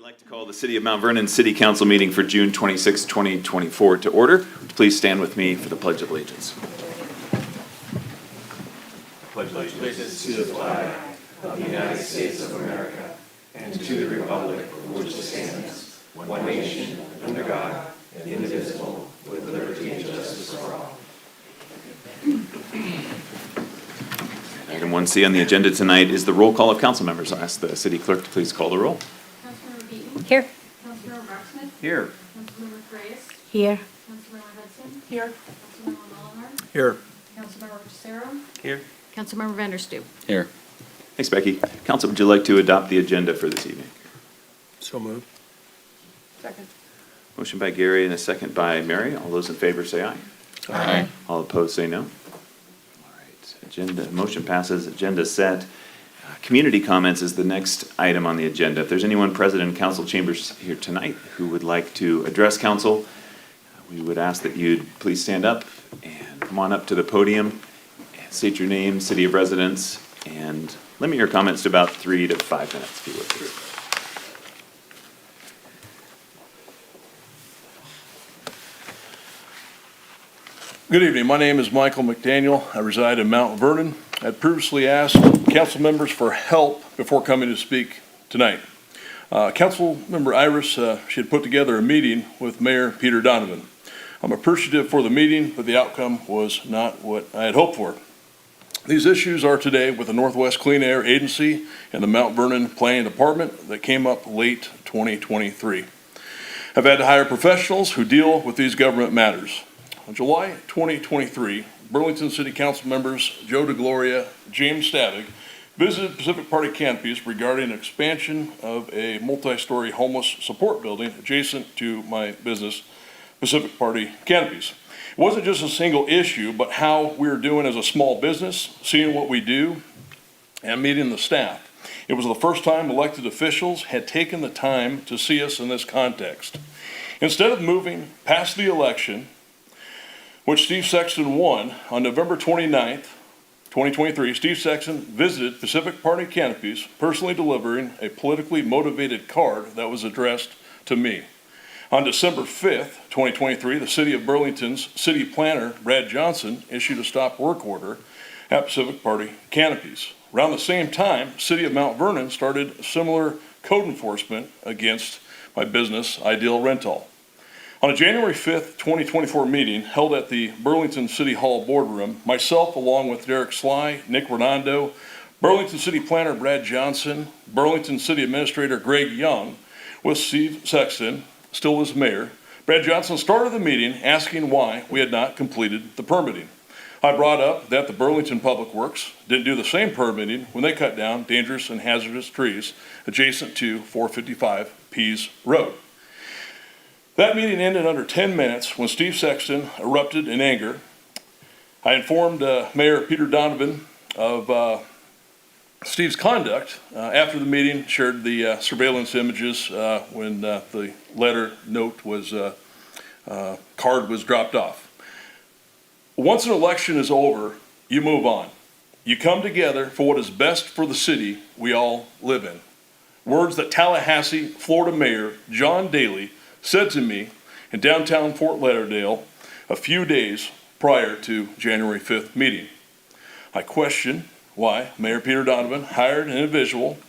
would like to call the City of Mount Vernon City Council meeting for June 26, 2024 to order. Please stand with me for the Pledge of Allegiance. Pledge allegiance to the flag of the United States of America and to the republic for which it stands, one nation, under God, indivisible, with liberty and justice for all. Item 1C on the agenda tonight is the roll call of council members. I'll ask the city clerk to please call the roll. Councilmember Beaton? Here. Councilmember Brocksmith? Here. Councilmember Reyes? Here. Councilmember Hudson? Here. Councilmember Mullenweg? Here. Councilmember Tercero? Here. Councilmember Vanderstoop? Here. Thanks, Becky. Council, would you like to adopt the agenda for this evening? So moved. Second. Motion by Gary and a second by Mary. All those in favor say aye. Aye. All opposed say no. All right, motion passes, agenda set. Community comments is the next item on the agenda. If there's anyone present in council chambers here tonight who would like to address council, we would ask that you'd please stand up and come on up to the podium, and state your name, city of residence, and limit your comments to about 3 to 5 minutes, if you would, please. Good evening. My name is Michael McDaniel. I reside in Mount Vernon. I had previously asked council members for help before coming to speak tonight. Council member Iris, she had put together a meeting with Mayor Peter Donovan. I'm appreciative for the meeting, but the outcome was not what I had hoped for. These issues are today with the Northwest Clean Air Agency and the Mount Vernon Planning Department that came up late 2023. I've had to hire professionals who deal with these government matters. On July 2023, Burlington City Council members Joe DeGloria, James Stavig visited Pacific Party Canopies regarding expansion of a multi-story homeless support building adjacent to my business, Pacific Party Canopies. It wasn't just a single issue, but how we're doing as a small business, seeing what we do, and meeting the staff. It was the first time elected officials had taken the time to see us in this context. Instead of moving past the election, which Steve Sexton won on November 29th, 2023, Steve Sexton visited Pacific Party Canopies, personally delivering a politically motivated card that was addressed to me. On December 5th, 2023, the City of Burlington's city planner, Brad Johnson, issued a stop work order at Pacific Party Canopies. Around the same time, City of Mount Vernon started similar code enforcement against my business, Ideal Rental. On a January 5th, 2024 meeting held at the Burlington City Hall boardroom, myself along with Derek Sly, Nick Redondo, Burlington City Planner Brad Johnson, Burlington City Administrator Greg Young, with Steve Sexton, still as mayor, Brad Johnson started the meeting asking why we had not completed the permitting. I brought up that the Burlington Public Works didn't do the same permitting when they cut down dangerous and hazardous trees adjacent to 455 Pease Road. That meeting ended under 10 minutes when Steve Sexton erupted in anger. I informed Mayor Peter Donovan of Steve's conduct after the meeting, shared the surveillance images when the letter note was, card was dropped off. Once an election is over, you move on. You come together for what is best for the city we all live in. Words that Tallahassee, Florida Mayor John Daly said to me in downtown Fort Lauderdale a few days prior to January 5th meeting. I question why Mayor Peter Donovan hired an individual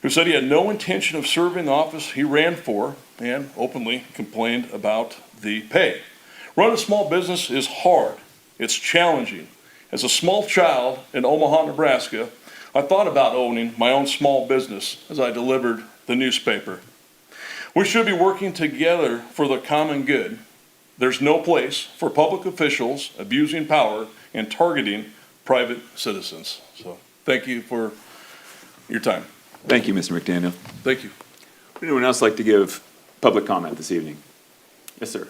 who said he had no intention of serving the office he ran for and openly complained about the pay. Running a small business is hard. It's challenging. As a small child in Omaha, Nebraska, I thought about owning my own small business as I delivered the newspaper. We should be working together for the common good. There's no place for public officials abusing power and targeting private citizens. So thank you for your time. Thank you, Mr. McDaniel. Thank you. Would anyone else like to give public comment this evening? Yes, sir.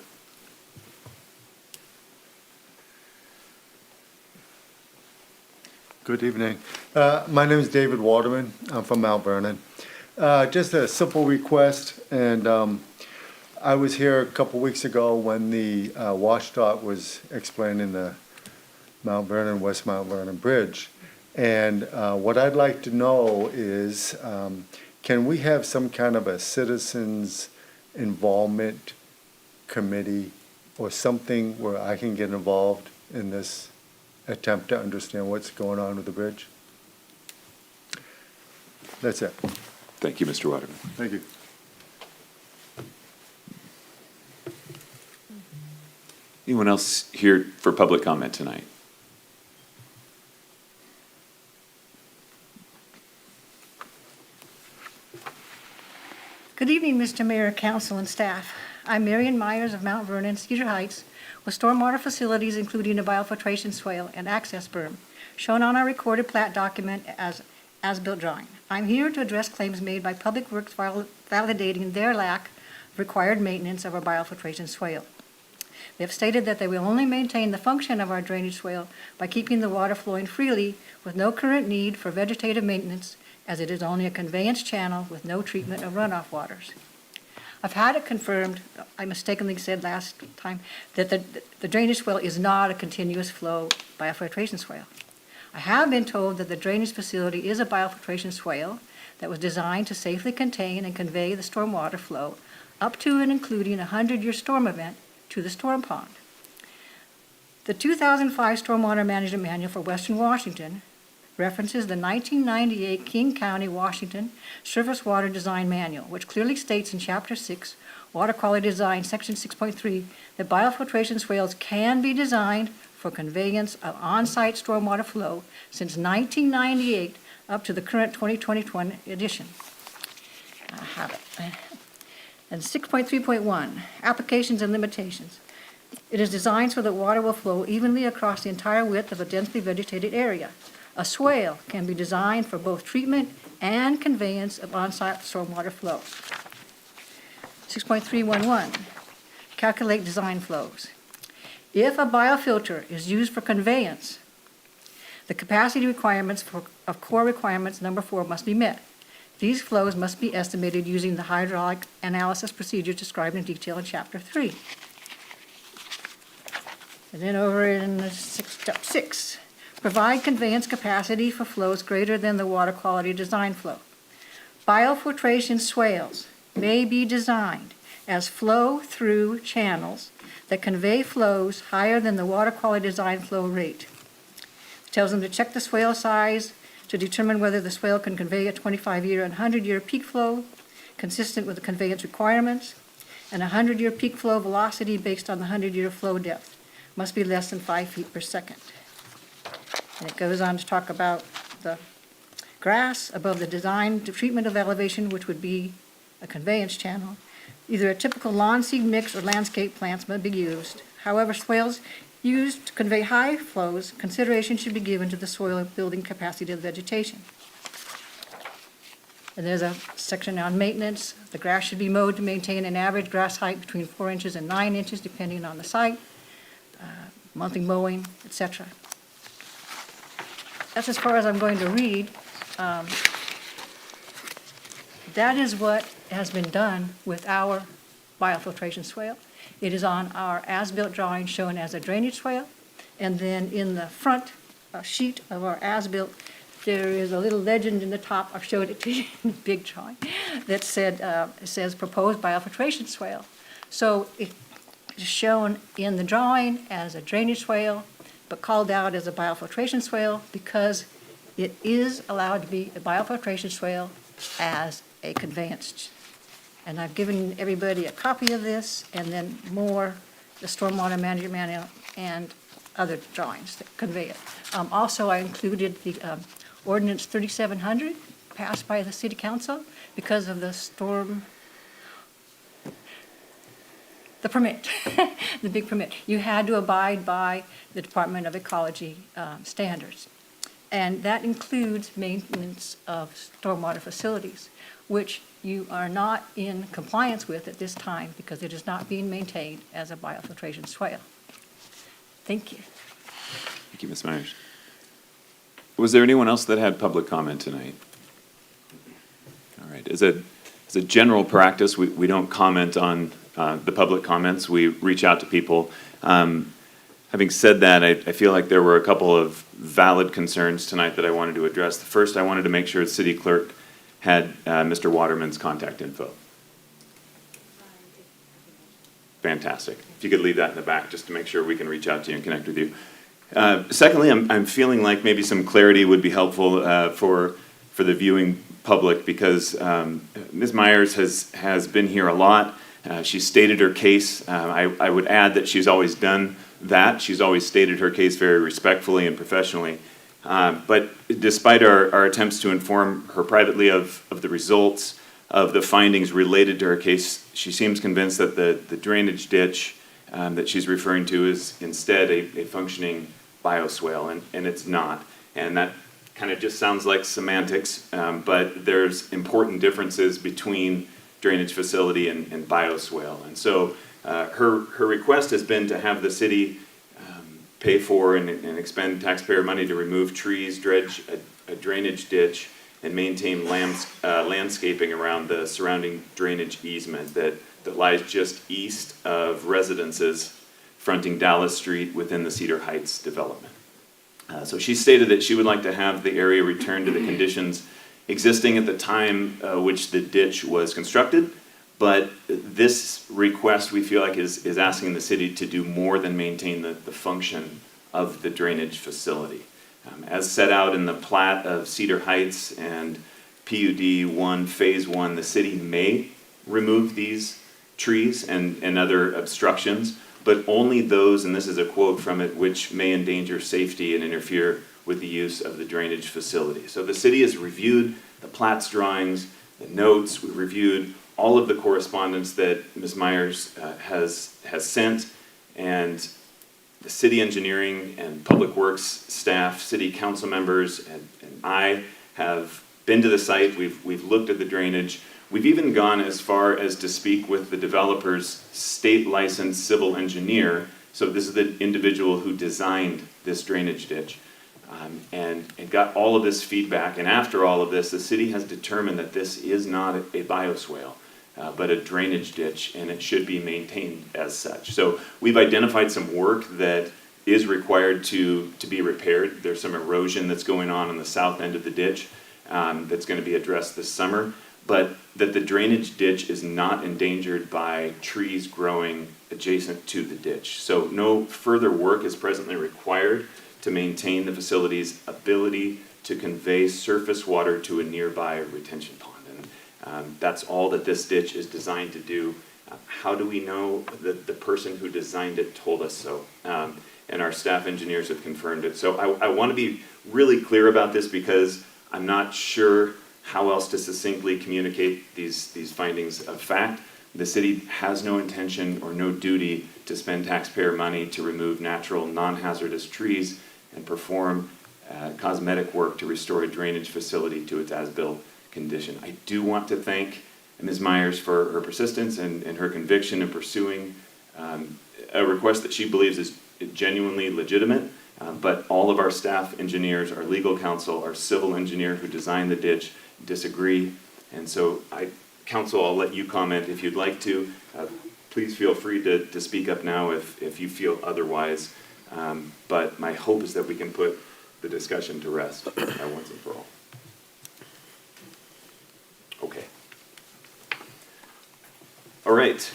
Good evening. My name is David Waterman. I'm from Mount Vernon. Just a simple request, and I was here a couple weeks ago when the WashDOT was explaining the Mount Vernon, West Mount Vernon Bridge. And what I'd like to know is, can we have some kind of a citizens involvement committee or something where I can get involved in this attempt to understand what's going on with the bridge? That's it. Thank you, Mr. Waterman. Thank you. Anyone else here for public comment tonight? Good evening, Mr. Mayor, Council, and staff. I'm Marion Myers of Mount Vernon, Cedar Heights, with stormwater facilities including a biofiltration swale and access berm, shown on our recorded plat document as-built drawing. I'm here to address claims made by Public Works validating their lack of required maintenance of our biofiltration swale. They have stated that they will only maintain the function of our drainage swale by keeping the water flowing freely with no current need for vegetative maintenance, as it is only a conveyance channel with no treatment of runoff waters. I've had it confirmed, I mistakenly said last time, that the drainage swale is not a continuous flow biofiltration swale. I have been told that the drainage facility is a biofiltration swale that was designed to safely contain and convey the stormwater flow up to and including a 100-year storm event to the storm pond. The 2005 Stormwater Management Manual for Western Washington references the 1998 King County, Washington Surface Water Design Manual, which clearly states in Chapter 6, Water Quality Design, Section 6.3, that biofiltration swales can be designed for conveyance of on-site stormwater flow since 1998 up to the current 2021 edition. I have it. And 6.3.1, Applications and Limitations. It is designed so that water will flow evenly across the entire width of a densely vegetated area. A swale can be designed for both treatment and conveyance of on-site stormwater flow. 6.311, calculate design flows. If a biofilter is used for conveyance, the capacity requirements of core requirements number 4 must be met. These flows must be estimated using the hydraulic analysis procedure described in detail in Chapter 3. And then over in step 6, provide conveyance capacity for flows greater than the water quality design flow. Biofiltration swales may be designed as flow-through channels that convey flows higher than the water quality design flow rate. It tells them to check the swale size to determine whether the swale can convey a 25-year and 100-year peak flow consistent with the conveyance requirements, and a 100-year peak flow velocity based on the 100-year flow depth must be less than 5 feet per second. And it goes on to talk about the grass above the design treatment of elevation, which would be a conveyance channel. Either a typical lawn seed mix or landscape plants may be used. However, swales used to convey high flows, consideration should be given to the soil building capacity of the vegetation. And there's a section on maintenance. The grass should be mowed to maintain an average grass height between 4 inches and 9 inches, depending on the site, monthly mowing, etc. That's as far as I'm going to read. That is what has been done with our biofiltration swale. It is on our as-built drawing shown as a drainage swale. And then in the front sheet of our as-built, there is a little legend in the top. I've showed it to you in the big drawing that says proposed biofiltration swale. So it is shown in the drawing as a drainage swale, but called out as a biofiltration swale because it is allowed to be a biofiltration swale as a conveyance. And I've given everybody a copy of this, and then more, the Stormwater Management Manual and other drawings that convey it. Also, I included the Ordinance 3700 passed by the City Council because of the the permit, the big permit. You had to abide by the Department of Ecology standards. And that includes maintenance of stormwater facilities, which you are not in compliance with at this time because it is not being maintained as a biofiltration swale. Thank you. Thank you, Ms. Myers. Was there anyone else that had public comment tonight? All right. As a general practice, we don't comment on the public comments. We reach out to people. Having said that, I feel like there were a couple of valid concerns tonight that I wanted to address. The first, I wanted to make sure the city clerk had Mr. Waterman's contact info? Fantastic. If you could leave that in the back, just to make sure we can reach out to you and connect with you. Secondly, I'm feeling like maybe some clarity would be helpful for the viewing public, because Ms. Myers has been here a lot. She's stated her case. I would add that she's always done that. She's always stated her case very respectfully and professionally. But despite our attempts to inform her privately of the results of the findings related to her case, she seems convinced that the drainage ditch that she's referring to is instead a functioning bioswale, and it's not. And that kind of just sounds like semantics, but there's important differences between drainage facility and bioswale. And so her request has been to have the city pay for and expend taxpayer money to remove trees, dredge a drainage ditch, and maintain landscaping around the surrounding drainage easement that lies just east of residences fronting Dallas Street within the Cedar Heights development. So she stated that she would like to have the area return to the conditions existing at the time which the ditch was constructed, but this request, we feel like, is asking the city to do more than maintain the function of the drainage facility. As set out in the plat of Cedar Heights and PUD 1, Phase 1, the city may remove these trees and other obstructions, but only those, and this is a quote from it, which may endanger safety and interfere with the use of the drainage facility. So the city has reviewed the plats drawings, the notes, we've reviewed all of the correspondence that Ms. Myers has sent, and the city engineering and public works staff, city council members, and I have been to the site. We've looked at the drainage. We've even gone as far as to speak with the developer's state licensed civil engineer. So this is the individual who designed this drainage ditch, and got all of this feedback. And after all of this, the city has determined that this is not a bioswale, but a drainage ditch, and it should be maintained as such. So we've identified some work that is required to be repaired. There's some erosion that's going on the south end of the ditch that's going to be addressed this summer, but that the drainage ditch is not endangered by trees growing adjacent to the ditch. So no further work is presently required to maintain the facility's ability to convey surface water to a nearby retention pond. And that's all that this ditch is designed to do. How do we know that the person who designed it told us so? And our staff engineers have confirmed it. So I want to be really clear about this, because I'm not sure how else to succinctly communicate these findings of fact. The city has no intention or no duty to spend taxpayer money to remove natural, non-hazardous trees and perform cosmetic work to restore a drainage facility to its as-built condition. I do want to thank Ms. Myers for her persistence and her conviction in pursuing a request that she believes is genuinely legitimate, but all of our staff engineers, our legal counsel, our civil engineer who designed the ditch disagree. And so counsel, I'll let you comment if you'd like to. Please feel free to speak up now if you feel otherwise. But my hope is that we can put the discussion to rest once and for all. Okay. All right.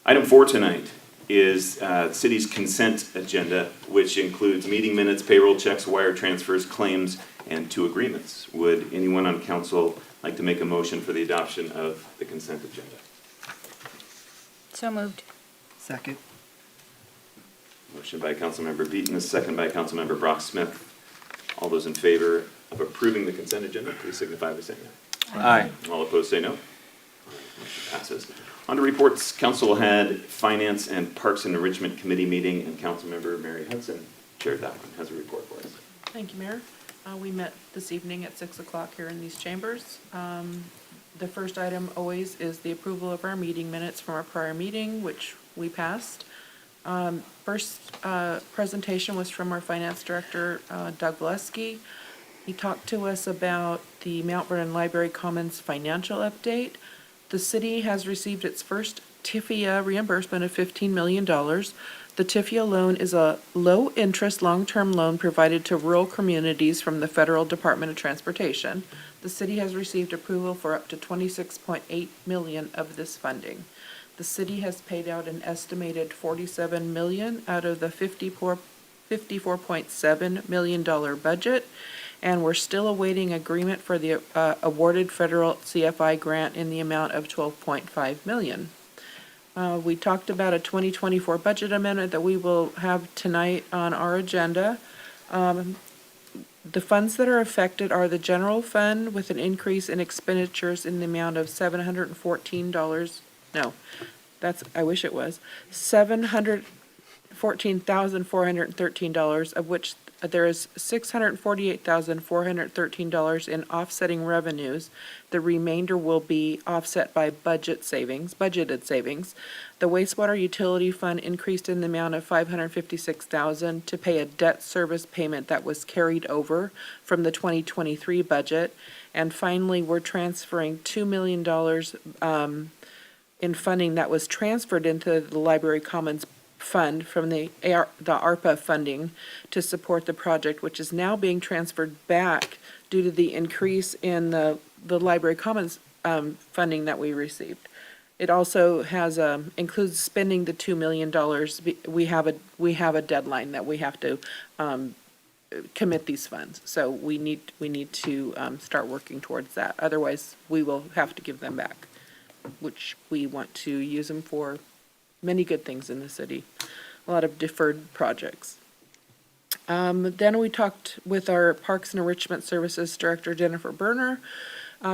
Item 4 tonight is the city's consent agenda, which includes meeting minutes, payroll checks, wire transfers, claims, and 2 agreements. Would anyone on council like to make a motion for the adoption of the consent agenda? So moved. Second. Motion by Councilmember Beaton, a second by Councilmember Brock Smith. All those in favor of approving the consent agenda, please signify by saying aye. Aye. All opposed say no. Motion passes. On to reports, council had Finance and Parks and Enrichment Committee meeting, and Councilmember Mary Hudson chaired that one. Has a report for us. Thank you, Mayor. We met this evening at 6 o'clock here in these chambers. The first item always is the approval of our meeting minutes from our prior meeting, which we passed. First presentation was from our Finance Director, Doug Valesky. He talked to us about the Mount Vernon Library Commons financial update. The city has received its first TIFIA reimbursement of $15 million. The TIFIA loan is a low-interest, long-term loan provided to rural communities from the Federal Department of Transportation. The city has received approval for up to $26.8 million of this funding. The city has paid out an estimated $47 million out of the $54.7 million budget, and we're still awaiting agreement for the awarded federal CFI grant in the amount of $12.5 million. We talked about a 2024 budget amendment that we will have tonight on our agenda. The funds that are affected are the general fund with an increase in expenditures in the amount of $714. No, I wish it was $714,413, of which there is $648,413 in offsetting revenues. The remainder will be offset by budgeted savings. The wastewater utility fund increased in the amount of $556,000 to pay a debt service payment that was carried over from the 2023 budget. And finally, we're transferring $2 million in funding that was transferred into the Library Commons fund from the ARPA funding to support the project, which is now being transferred back due to the increase in the Library Commons funding that we received. It also has includes spending the $2 million. We have a deadline that we have to commit these funds, so we need to start working towards that. Otherwise, we will have to give them back, which we want to use them for many good things in the city, a lot of deferred projects. Then we talked with our Parks and Enrichment Services Director, Jennifer Berner.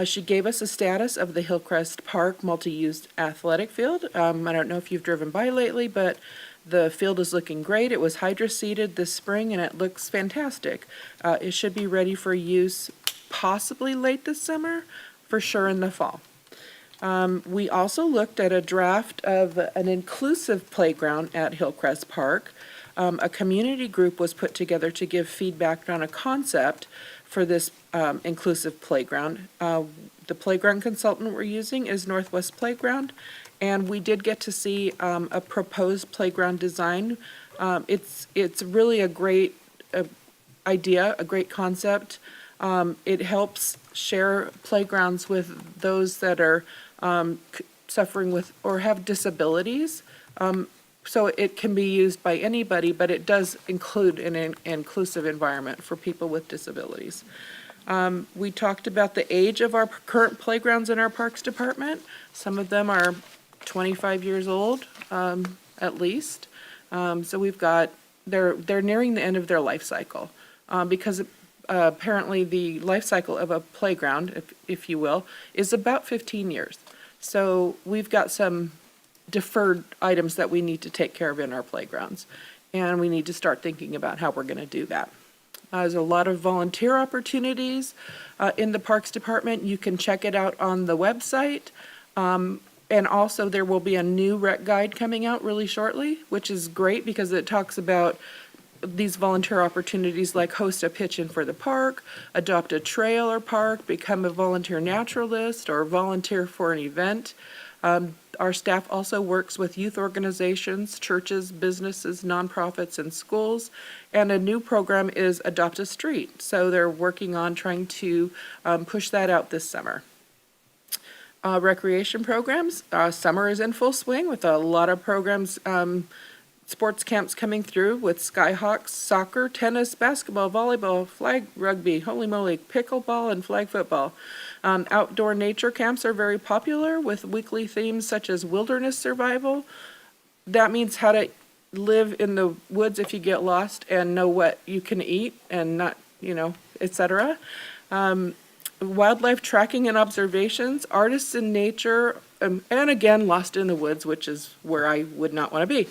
She gave us a status of the Hillcrest Park multi-use athletic field. I don't know if you've driven by lately, but the field is looking great. It was hydro-seeded this spring and it looks fantastic. It should be ready for use possibly late this summer, for sure in the fall. We also looked at a draft of an inclusive playground at Hillcrest Park. A community group was put together to give feedback on a concept for this inclusive playground. The playground consultant we're using is Northwest Playground, and we did get to see a proposed playground design. It's really a great idea, a great concept. It helps share playgrounds with those that are suffering with or have disabilities. So it can be used by anybody, but it does include an inclusive environment for people with disabilities. We talked about the age of our current playgrounds in our Parks Department. Some of them are 25 years old, at least. So we've got, they're nearing the end of their life cycle, because apparently the life cycle of a playground, if you will, is about 15 years. So we've got some deferred items that we need to take care of in our playgrounds, and we need to start thinking about how we're going to do that. There's a lot of volunteer opportunities in the Parks Department. You can check it out on the website, and also there will be a new rec guide coming out really shortly, which is great because it talks about these volunteer opportunities like host a pitch-in for the park, adopt a trail or park, become a volunteer naturalist, or volunteer for an event. Our staff also works with youth organizations, churches, businesses, nonprofits, and schools. And a new program is Adopt a Street. So they're working on trying to push that out this summer. Recreation programs. Summer is in full swing with a lot of programs, sports camps coming through with Skyhawks, soccer, tennis, basketball, volleyball, flag rugby, holy moly, pickleball, and flag football. Outdoor nature camps are very popular with weekly themes such as wilderness survival. That means how to live in the woods if you get lost and know what you can eat and not, etc. Wildlife tracking and observations, artists in nature, and again, lost in the woods, which is where I would not want to be.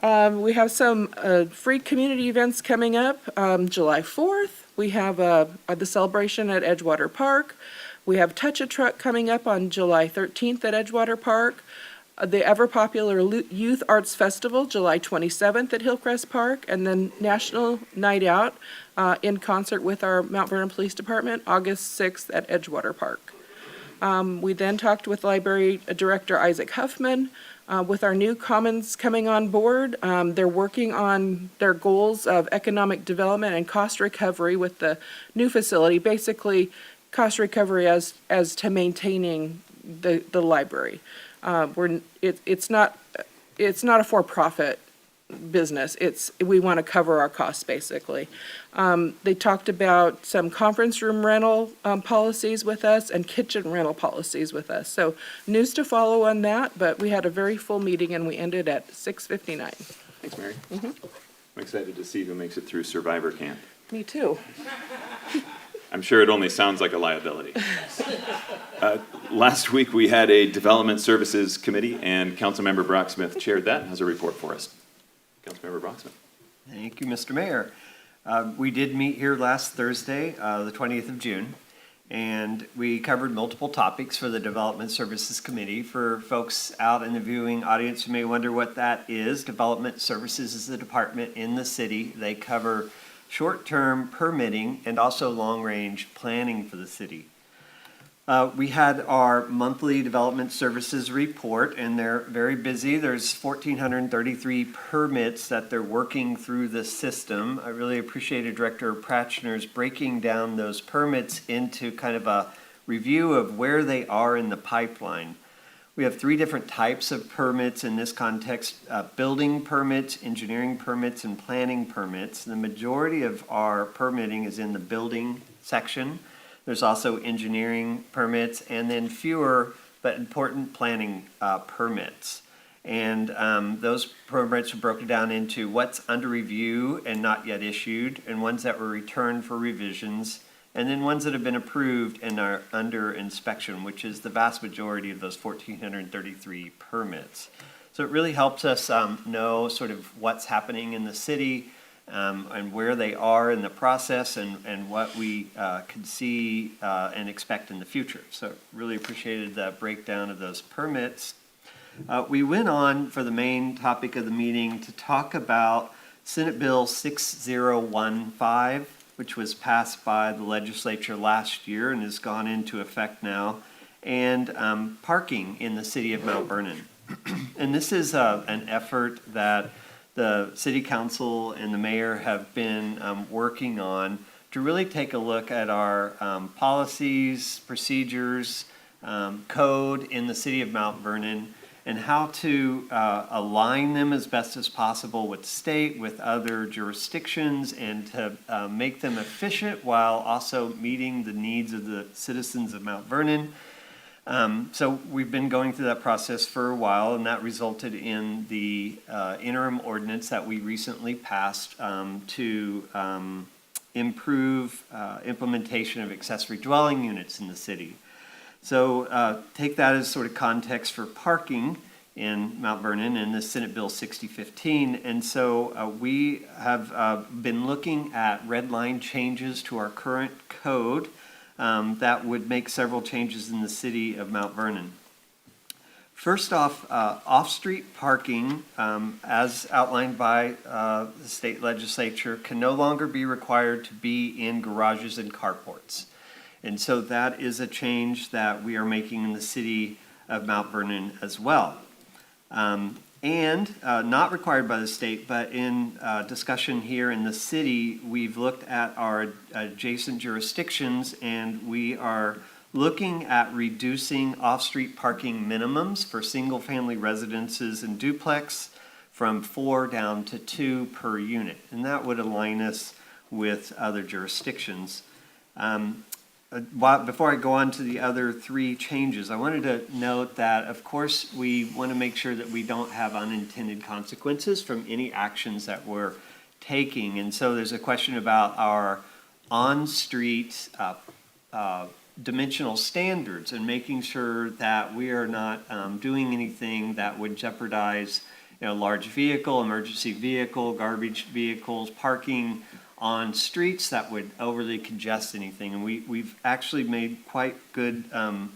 We have some free community events coming up. July 4th, we have the celebration at Edgewater Park. We have Touch a Truck coming up on July 13th at Edgewater Park. The ever-popular Youth Arts Festival, July 27th at Hillcrest Park. And then National Night Out in concert with our Mount Vernon Police Department, August 6th at Edgewater Park. We then talked with Library Director Isaac Huffman. With our new commons coming on board, they're working on their goals of economic development and cost recovery with the new facility. Basically, cost recovery as to maintaining the library. It's not a for-profit business. We want to cover our costs, basically. They talked about some conference room rental policies with us and kitchen rental policies with us. So news to follow on that, but we had a very full meeting and we ended at 6:59. Thanks, Mary. I'm excited to see who makes it through Survivor Camp. Me too. I'm sure it only sounds like a liability. Last week, we had a Development Services Committee, and Councilmember Brocksmith chaired that and has a report for us. Councilmember Brocksmith. Thank you, Mr. Mayor. We did meet here last Thursday, the 20th of June, and we covered multiple topics for the Development Services Committee. For folks out in the viewing audience who may wonder what that is, Development Services is the department in the city. They cover short-term permitting and also long-range planning for the city. We had our monthly development services report, and they're very busy. There's 1,433 permits that they're working through the system. I really appreciated Director Pratchner's breaking down those permits into kind of a review of where they are in the pipeline. We have 3 different types of permits in this context: building permits, engineering permits, and planning permits. The majority of our permitting is in the building section. There's also engineering permits, and then fewer but important planning permits. And those permits are broken down into what's under review and not yet issued, and ones that were returned for revisions, and then ones that have been approved and are under inspection, which is the vast majority of those 1,433 permits. So it really helps us know sort of what's happening in the city, and where they are in the process, and what we can see and expect in the future. So really appreciated the breakdown of those permits. We went on for the main topic of the meeting to talk about Senate Bill 6015, which was passed by the legislature last year and has gone into effect now, and parking in the city of Mount Vernon. And this is an effort that the city council and the mayor have been working on to really take a look at our policies, procedures, code in the city of Mount Vernon, and how to align them as best as possible with state, with other jurisdictions, and to make them efficient while also meeting the needs of the citizens of Mount Vernon. So we've been going through that process for a while, and that resulted in the interim ordinance that we recently passed to improve implementation of accessory dwelling units in the city. So take that as sort of context for parking in Mount Vernon in the Senate Bill 6015. And so we have been looking at red line changes to our current code that would make several changes in the city of Mount Vernon. First off, off-street parking, as outlined by the state legislature, can no longer be required to be in garages and carports. And so that is a change that we are making in the city of Mount Vernon as well. And not required by the state, but in discussion here in the city, we've looked at our adjacent jurisdictions, and we are looking at reducing off-street parking minimums for single-family residences and duplex from 4 down to 2 per unit. And that would align us with other jurisdictions. Before I go on to the other 3 changes, I wanted to note that, of course, we want to make sure that we don't have unintended consequences from any actions that we're taking. And so there's a question about our on-street dimensional standards and making sure that we are not doing anything that would jeopardize, large vehicle, emergency vehicle, garbage vehicles, parking on streets that would overly congest anything. And we've actually made quite good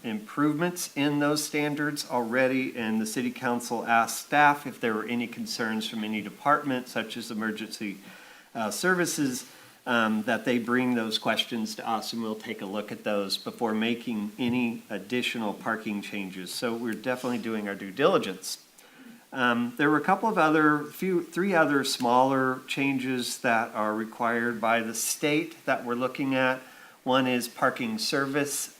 improvements in those standards already, and the city council asked staff if there were any concerns from any department, such as emergency services, that they bring those questions to us, and we'll take a look at those before making any additional parking changes. So we're definitely doing our due diligence. There were a couple of 3 other smaller changes that are required by the state that we're looking at. One is parking surfaces.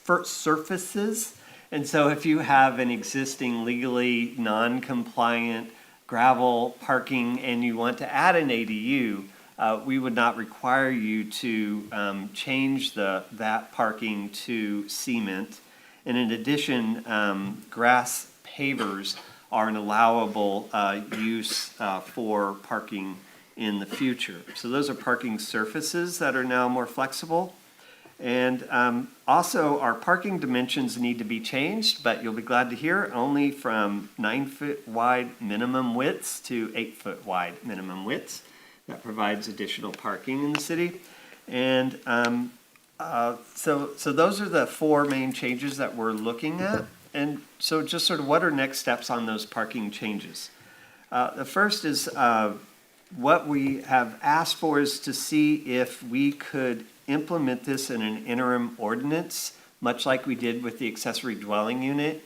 And so if you have an existing legally non-compliant gravel parking and you want to add an ADU, we would not require you to change that parking to cement. And in addition, grass pavers are an allowable use for parking in the future. So those are parking surfaces that are now more flexible. And also, our parking dimensions need to be changed, but you'll be glad to hear, only from 9-foot wide minimum widths to 8-foot wide minimum widths. That provides additional parking in the city. And so those are the four main changes that we're looking at. And so just sort of what are next steps on those parking changes? The first is what we have asked for is to see if we could implement this in an interim ordinance, much like we did with the accessory dwelling unit.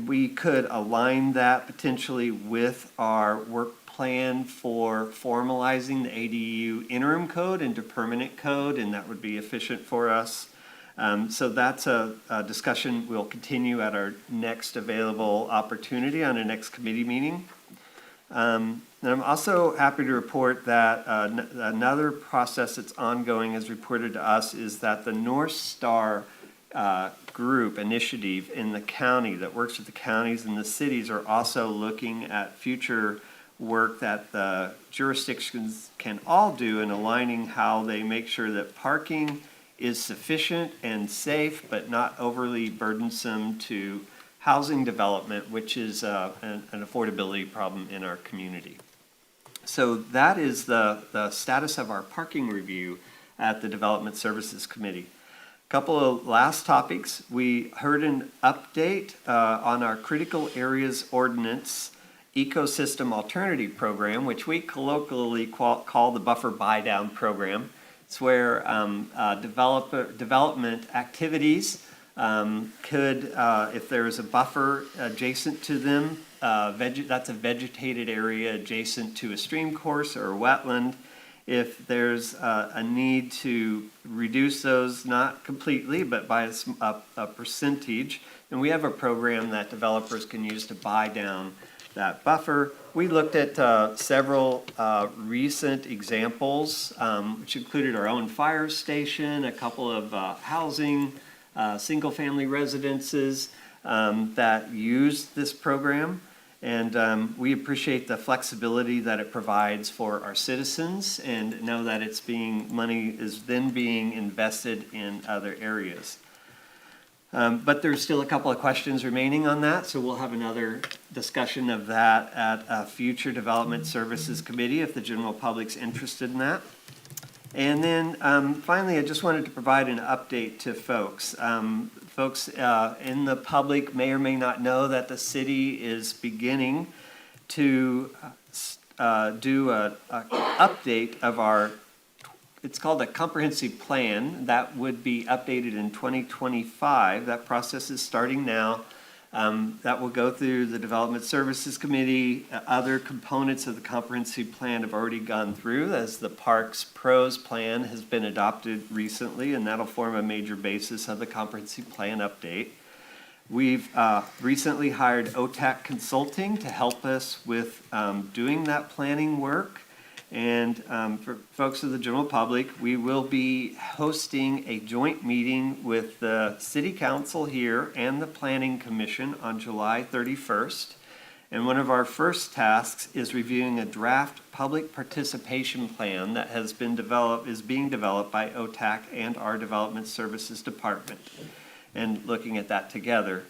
We could align that potentially with our work plan for formalizing the ADU interim code into permanent code, and that would be efficient for us. So that's a discussion we'll continue at our next available opportunity on the next committee meeting. And I'm also happy to report that another process that's ongoing, as reported to us, is that the North Star group initiative in the county that works with the counties and the cities are also looking at future work that the jurisdictions can all do in aligning how they make sure that parking is sufficient and safe, but not overly burdensome to housing development, which is an affordability problem in our community. So that is the status of our parking review at the Development Services Committee. A couple of last topics. We heard an update on our Critical Areas Ordinance Ecosystem Alternative Program, which we colloquially call the Buffer Buy-Down Program. It's where development activities could, if there is a buffer adjacent to them, that's a vegetated area adjacent to a stream course or a wetland. If there's a need to reduce those, not completely, but by a percentage, then we have a program that developers can use to buy down that buffer. We looked at several recent examples, which included our own fire station, a couple of housing, single-family residences that use this program. And we appreciate the flexibility that it provides for our citizens and know that money is then being invested in other areas. But there's still a couple of questions remaining on that, so we'll have another discussion of that at a future Development Services Committee if the general public's interested in that. And then finally, I just wanted to provide an update to folks. Folks in the public may or may not know that the city is beginning to do an update of our, it's called a comprehensive plan that would be updated in 2025. That process is starting now. That will go through the Development Services Committee. Other components of the comprehensive plan have already gone through, as the Parks Pros plan has been adopted recently, and that'll form a major basis of the comprehensive plan update. We've recently hired OTAC Consulting to help us with doing that planning work. And for folks of the general public, we will be hosting a joint meeting with the City Council here and the Planning Commission on July 31st. And one of our first tasks is reviewing a draft public participation plan that is being developed by OTAC and our Development Services Department, and looking at that together.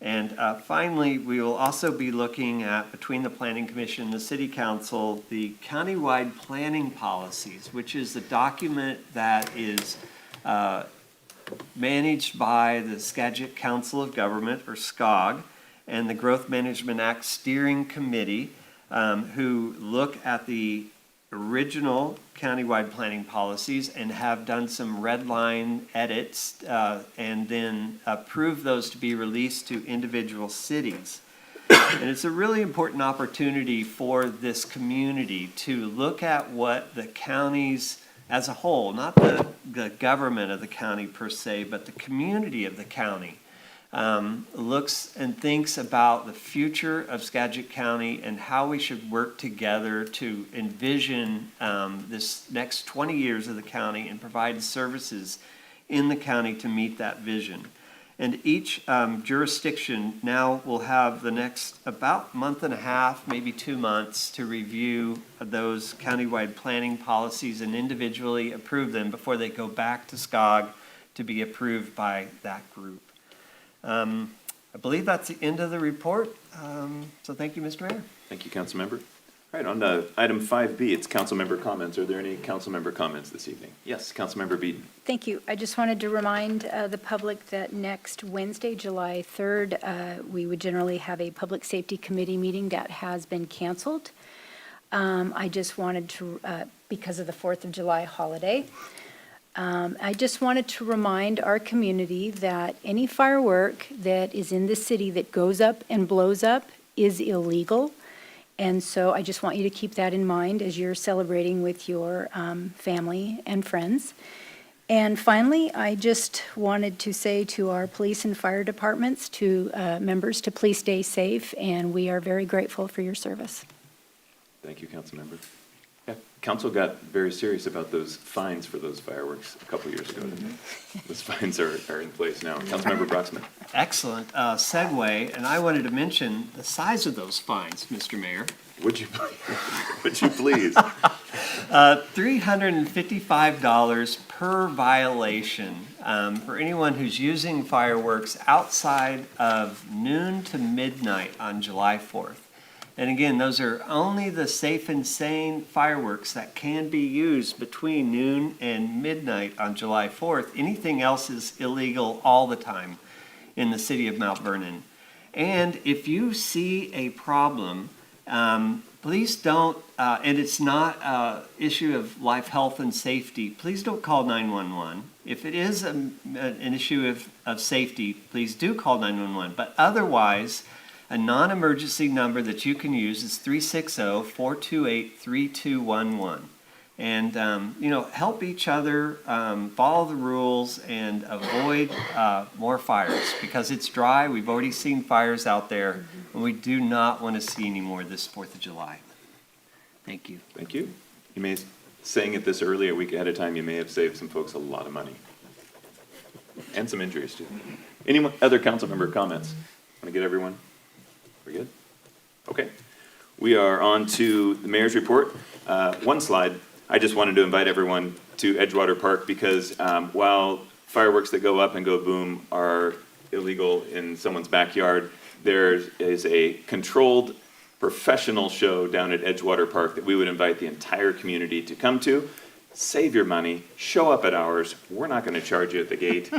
And finally, we will also be looking at, between the Planning Commission and the City Council, the countywide planning policies, which is the document that is managed by the Skagit Council of Government, or SCOG, and the Growth Management Act Steering Committee, who look at the original countywide planning policies and have done some red line edits and then approve those to be released to individual cities. And it's a really important opportunity for this community to look at what the county's as a whole, not the government of the county per se, but the community of the county, looks and thinks about the future of Skagit County and how we should work together to envision this next 20 years of the county and provide services in the county to meet that vision. And each jurisdiction now will have the next about month and a half, maybe 2 months, to review those countywide planning policies and individually approve them before they go back to SCOG to be approved by that group. I believe that's the end of the report. So thank you, Mr. Mayor. Thank you, Councilmember. All right, on to item 5B, it's councilmember comments. Are there any councilmember comments this evening? Yes, Councilmember Beeden. Thank you. I just wanted to remind the public that next Wednesday, July 3rd, we would generally have a Public Safety Committee meeting that has been canceled. I just wanted to, because of the 4th of July holiday, I just wanted to remind our community that any firework that is in the city that goes up and blows up is illegal. And so I just want you to keep that in mind as you're celebrating with your family and friends. And finally, I just wanted to say to our police and fire departments, to members, to please stay safe, and we are very grateful for your service. Thank you, Councilmember. Yeah, council got very serious about those fines for those fireworks a couple years ago, didn't they? Those fines are in place now. Councilmember Broxman. Excellent segue, and I wanted to mention the size of those fines, Mr. Mayor. Would you please? $355 per violation for anyone who's using fireworks outside of noon to midnight on July 4th. And again, those are only the safe and sane fireworks that can be used between noon and midnight on July 4th. Anything else is illegal all the time in the city of Mount Vernon. And if you see a problem, please don't, and it's not an issue of life, health, and safety, please don't call 911. If it is an issue of safety, please do call 911. But otherwise, a non-emergency number that you can use is 360-428-3211. And, help each other, follow the rules, and avoid more fires. Because it's dry, we've already seen fires out there, and we do not want to see any more this 4th of July. Thank you. Thank you. You may, saying it this early, a week ahead of time, you may have saved some folks a lot of money. And some injuries, too. Any other council member comments? Want to get everyone? We're good? Okay. We are on to the mayor's report. One slide. I just wanted to invite everyone to Edgewater Park because while fireworks that go up and go boom are illegal in someone's backyard, there is a controlled professional show down at Edgewater Park that we would invite the entire community to come to. Save your money, show up at ours. We're not going to charge you at the gate.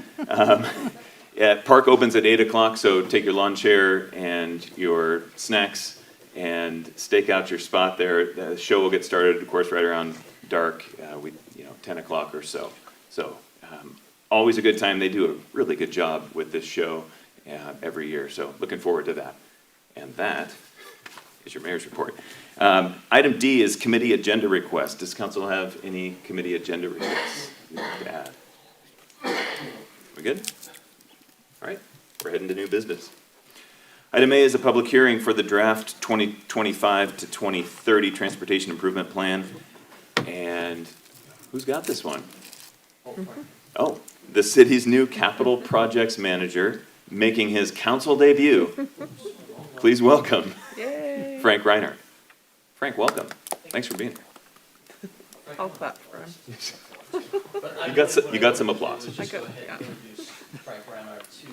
Park opens at 8 o'clock, so take your lawn chair and your snacks and stake out your spot there. The show will get started, of course, right around dark, 10 o'clock or so. So always a good time. They do a really good job with this show every year, so looking forward to that. And that is your mayor's report. Item D is committee agenda request. Does council have any committee agenda requests you'd like to add? We good? All right, we're heading to new business. Item A is a public hearing for the draft 2025 to 2030 Transportation Improvement Plan. And who's got this one? Oh, the city's new capital projects manager making his council debut. Please welcome Frank Reiner. Frank, welcome. Thanks for being here. I'll clap for him. You got some applause. I could, yeah. Frank Reiner to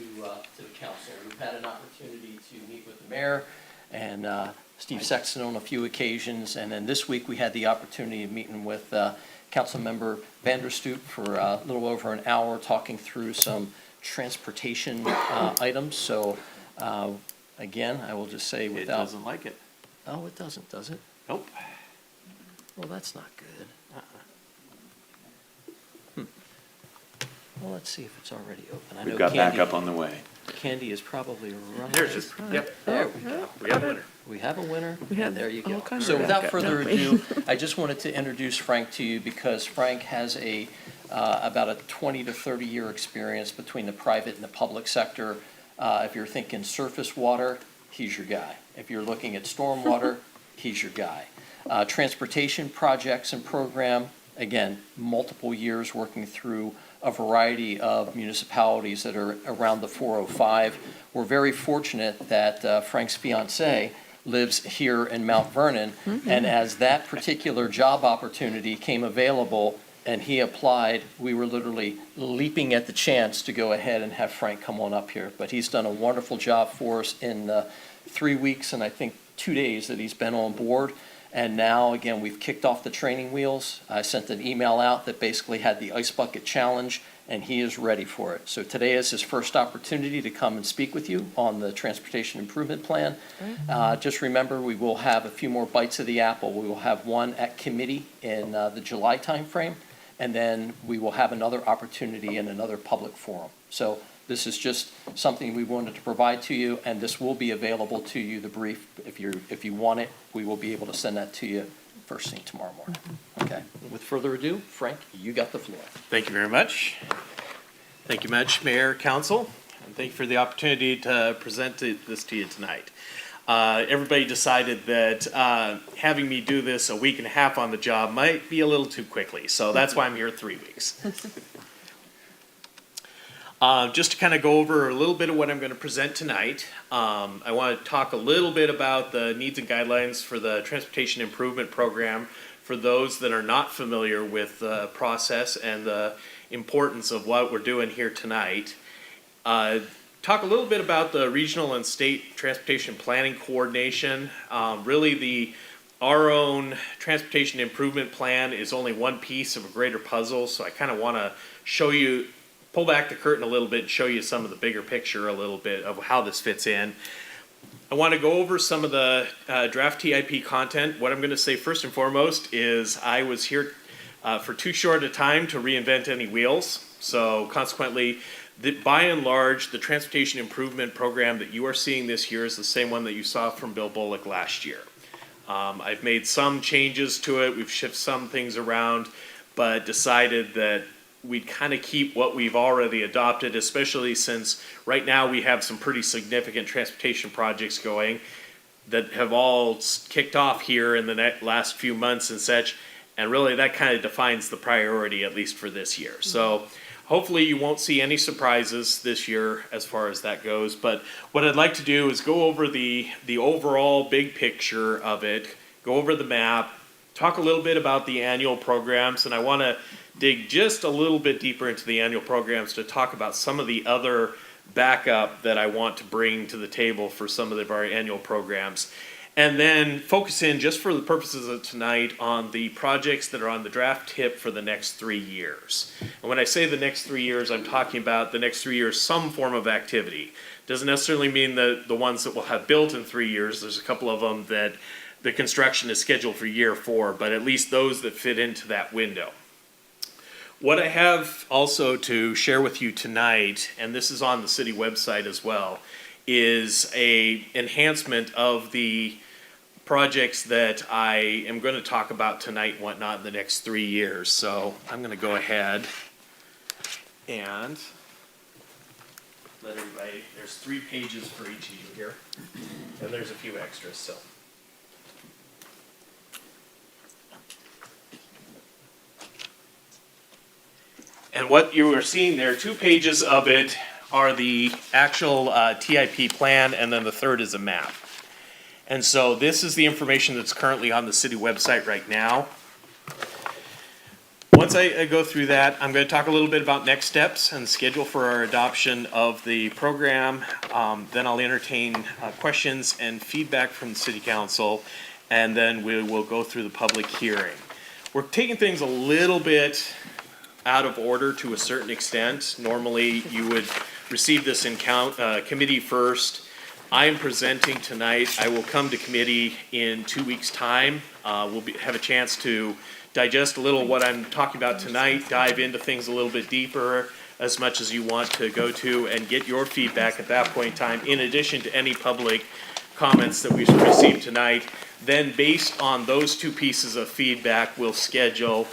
the council. We've had an opportunity to meet with the mayor and Steve Sexton on a few occasions, and then this week we had the opportunity of meeting with Councilmember Vanderstoop for a little over an hour, talking through some transportation items. So again, I will just say without... It doesn't like it. Oh, it doesn't, does it? Nope. Well, that's not good. Well, let's see if it's already open. I We've know got Candy, backup on the way. Candy is probably running. There's just, yep. There we go. We got a winner. We have a winner? We have There you go. all kinds So of without backup, further don't we? ado, I just wanted to introduce Frank to you because Frank has about a 20 to 30-year experience between the private and the public sector. If you're thinking surface water, he's your guy. If you're looking at stormwater, he's your guy. Transportation projects and program, again, multiple years working through a variety of municipalities that are around the 405. We're very fortunate that Frank's fiance lives here in Mount Vernon, and as that particular job opportunity came available and he applied, we were literally leaping at the chance to go ahead and have Frank come on up here. But he's done a wonderful job for us in 3 weeks and I think 2 days that he's been on board. And now, again, we've kicked off the training wheels. I sent an email out that basically had the Ice Bucket Challenge, and he is ready for it. So today is his first opportunity to come and speak with you on the Transportation Improvement Plan. Just remember, we will have a few more bites of the apple. We will have one at committee in the July timeframe, and then we will have another opportunity in another public forum. So this is just something we wanted to provide to you, and this will be available to you, the brief. If you want it, we will be able to send that to you first thing tomorrow morning. Okay, with further ado, Frank, you got the floor. Thank you very much. Thank you much, Mayor, Council, and thank you for the opportunity to present this to you tonight. Everybody decided that having me do this a week and a half on the job might be a little too quickly, so that's why I'm here 3 weeks. Just to kind of go over a little bit of what I'm going to present tonight, I want to talk a little bit about the needs and guidelines for the Transportation Improvement Program for those that are not familiar with the process and the importance of what we're doing here tonight. Talk a little bit about the regional and state transportation planning coordination. Really, our own transportation improvement plan is only one piece of a greater puzzle, so I kind of want to pull back the curtain a little bit and show you some of the bigger picture a little bit of how this fits in. I want to go over some of the draft TIP content. What I'm going to say first and foremost is I was here for too short a time to reinvent any wheels. So consequently, by and large, the transportation improvement program that you are seeing this year is the same one that you saw from Bill Bullock last year. I've made some changes to it. We've shifted some things around, but decided that we'd kind of keep what we've already adopted, especially since right now we have some pretty significant transportation projects going that have all kicked off here in the last few months and such. And really that kind of defines the priority, at least for this year. So hopefully you won't see any surprises this year as far as that goes. But what I'd like to do is go over the overall big picture of it, go over the map, talk a little bit about the annual programs, and I want to dig just a little bit deeper into the annual programs to talk about some of the other backup that I want to bring to the table for some of our annual programs. And then focus in, just for the purposes of tonight, on the projects that are on the draft tip for the next 3 years. And when I say the next 3 years, I'm talking about the next 3 years, some form of activity. Doesn't necessarily mean that the ones that we'll have built in 3 years. There's a couple of them that the construction is scheduled for year 4, but at least those that fit into that window. What I have also to share with you tonight, and this is on the city website as well, is a enhancement of the projects that I am going to talk about tonight and whatnot in the next 3 years. So I'm going to go ahead and let everybody, there's 3 pages for each of you here, and there's a few extras, so. And what you are seeing there, 2 pages of it are the actual TIP plan, and then the third is a map. And so this is the information that's currently on the city website right now. Once I go through that, I'm going to talk a little bit about next steps and schedule for our adoption of the program. Then I'll entertain questions and feedback from the city council, and then we will go through the public hearing. We're taking things a little bit out of order to a certain extent. Normally, you would receive this in committee first. I am presenting tonight. I will come to committee in 2 weeks' time. We'll have a chance to digest a little what I'm talking about tonight, dive into things a little bit deeper, as much as you want to go to, and get your feedback at that point in time, in addition to any public comments that we've received tonight. Then based on those two pieces of feedback, we'll schedule,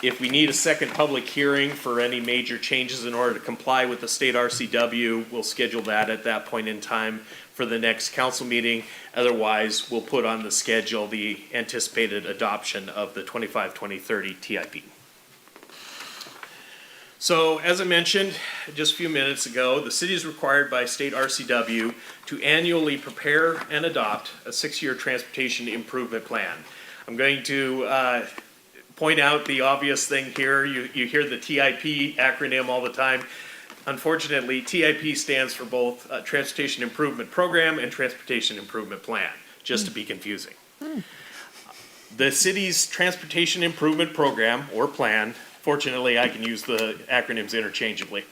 if we need a second public hearing for any major changes in order to comply with the state RCW, we'll schedule that at that point in time for the next council meeting. Otherwise, we'll put on the schedule the anticipated adoption of the 25-2030 TIP. So, as I mentioned just a few minutes ago, the city is required by state RCW to annually prepare and adopt a 6-year transportation improvement plan. I'm going to point out the obvious thing here. You hear the TIP acronym all the time. Unfortunately, TIP stands for both Transportation Improvement Program and Transportation Improvement Plan, just to be confusing. The city's Transportation Improvement Program, or plan, fortunately I can use the acronyms interchangeably,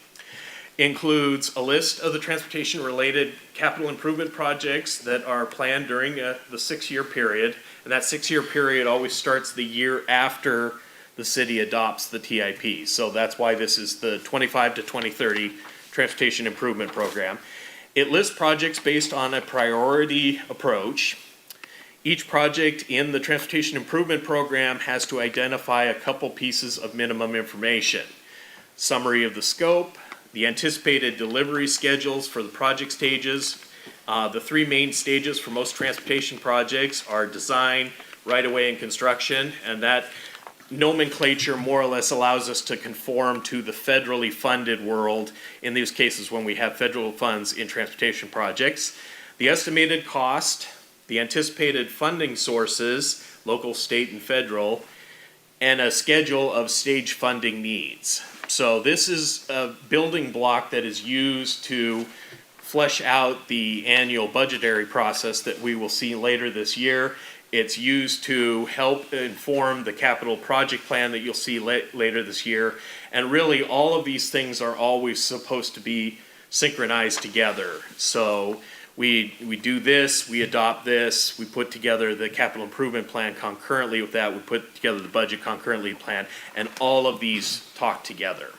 includes a list of the transportation-related capital improvement projects that are planned during the 6-year period. And that 6-year period always starts the year after the city adopts the TIP. So that's why this is the 25 to 2030 Transportation Improvement Program. It lists projects based on a priority approach. Each project in the Transportation Improvement Program has to identify a couple pieces of minimum information. Summary of the scope, the anticipated delivery schedules for the project stages. The 3 main stages for most transportation projects are design, right-of-way, and construction, and that nomenclature more or less allows us to conform to the federally funded world in these cases when we have federal funds in transportation projects. The estimated cost, the anticipated funding sources, local, state, and federal, and a schedule of stage funding needs. So this is a building block that is used to flesh out the annual budgetary process that we will see later this year. It's used to help inform the capital project plan that you'll see later this year. And really, all of these things are always supposed to be synchronized together. So we do this, we adopt this, we put together the capital improvement plan concurrently with that, we put together the budget concurrently plan, and all of these talk together.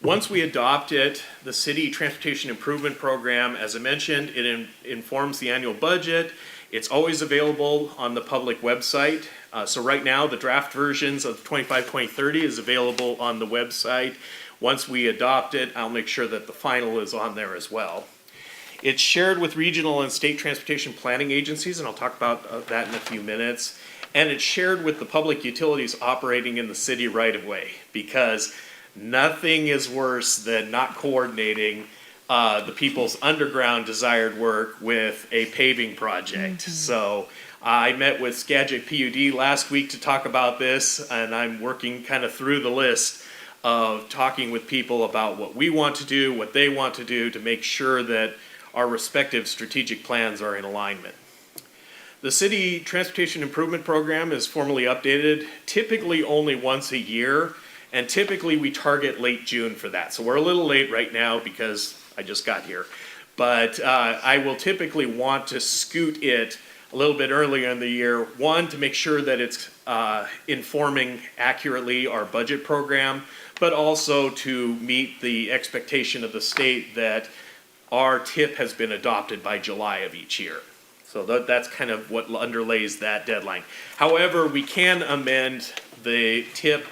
Once we adopt it, the city transportation improvement program, as I mentioned, it informs the annual budget. It's always available on the public website. So right now, the draft versions of 25-2030 is available on the website. Once we adopt it, I'll make sure that the final is on there as well. It's shared with regional and state transportation planning agencies, and I'll talk about that in a few minutes. And it's shared with the public utilities operating in the city right of way, because nothing is worse than not coordinating the people's underground desired work with a paving project. So I met with Skagit PUD last week to talk about this, and I'm working kind of through the list of talking with people about what we want to do, what they want to do, to make sure that our respective strategic plans are in alignment. The City Transportation Improvement Program is formally updated typically only once a year. And typically we target late June for that. So we're a little late right now because I just got here. But I will typically want to scoot it a little bit earlier in the year. One, to make sure that it's informing accurately our budget program, but also to meet the expectation of the state that our TIP has been adopted by July of each year. So that's kind of what underlays that deadline. However, we can amend the TIP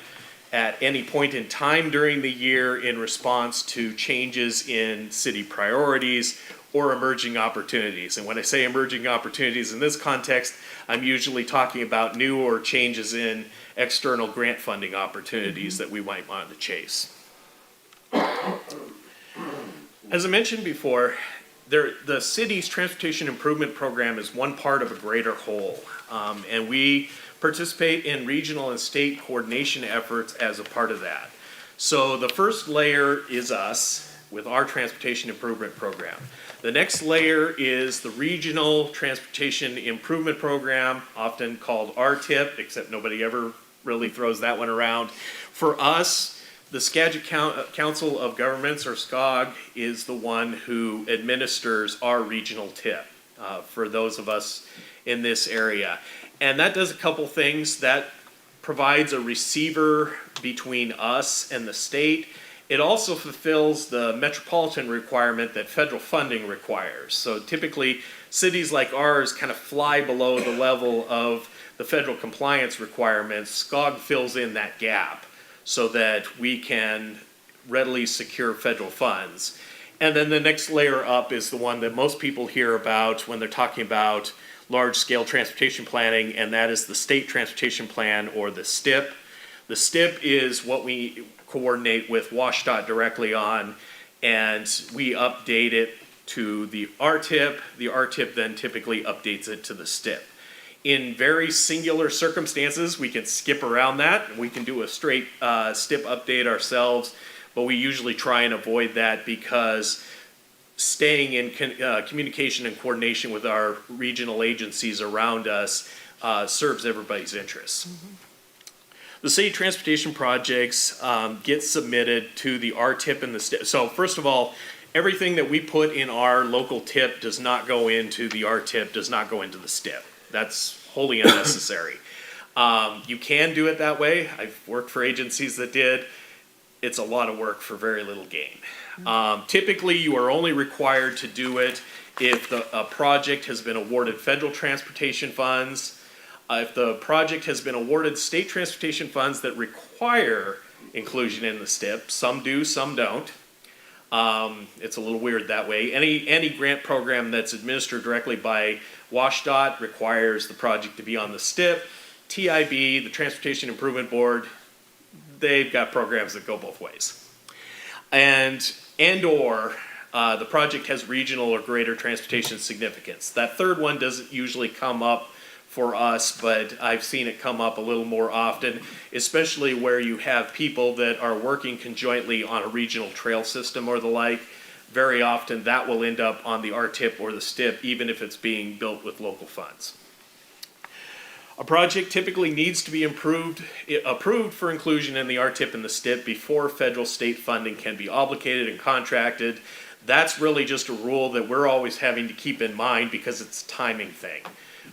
at any point in time during the year in response to changes in city priorities or emerging opportunities. And when I say emerging opportunities in this context, I'm usually talking about new or changes in external grant funding opportunities that we might want to chase. As I mentioned before, the city's transportation improvement program is one part of a greater whole. And we participate in regional and state coordination efforts as a part of that. So the first layer is us with our transportation improvement program. The next layer is the regional transportation improvement program, often called RTIP, except nobody ever really throws that one around. For us, the Skagit Council of Governments, or SCOG, is the one who administers our regional TIP for those of us in this area. And that does a couple things. That provides a receiver between us and the state, It also fulfills the metropolitan requirement that federal funding requires. So typically, cities like ours kind of fly below the level of the federal compliance requirements. SCOG fills in that gap so that we can readily secure federal funds. And then the next layer up is the one that most people hear about when they're talking about large-scale transportation planning, and that is the State Transportation Plan, or the STIP. The STIP is what we coordinate with WSDOT directly on, and we update it to the RTIP. The RTIP then typically updates it to the STIP. In very singular circumstances, we can skip around that. We can do a straight STIP update ourselves, but we usually try and avoid that because staying in communication and coordination with our regional agencies around us serves everybody's interests. The city transportation projects get submitted to the RTIP and the STIP. So first of all, everything that we put in our local TIP does not go into the RTIP, does not go into the STIP. That's wholly unnecessary. You can do it that way. I've worked for agencies that did. It's a lot of work for very little gain. Typically, you are only required to do it if a project has been awarded federal transportation funds, if the project has been awarded state transportation funds that require inclusion in the STIP. Some do, some don't. It's a little weird that way. Any grant program that's administered directly by WSDOT requires the project to be on the STIP. TIB, the Transportation Improvement Board, they've got programs that go both ways. And/or the project has regional or greater transportation significance. That third one doesn't usually come up for us, but I've seen it come up a little more often, especially where you have people that are working conjointly on a regional trail system or the like. Very often that will end up on the RTIP or the STIP, even if it's being built with local funds. A project typically needs to be approved for inclusion in the RTIP and the STIP before federal state funding can be obligated and contracted. That's really just a rule that we're always having to keep in mind because it's a timing thing.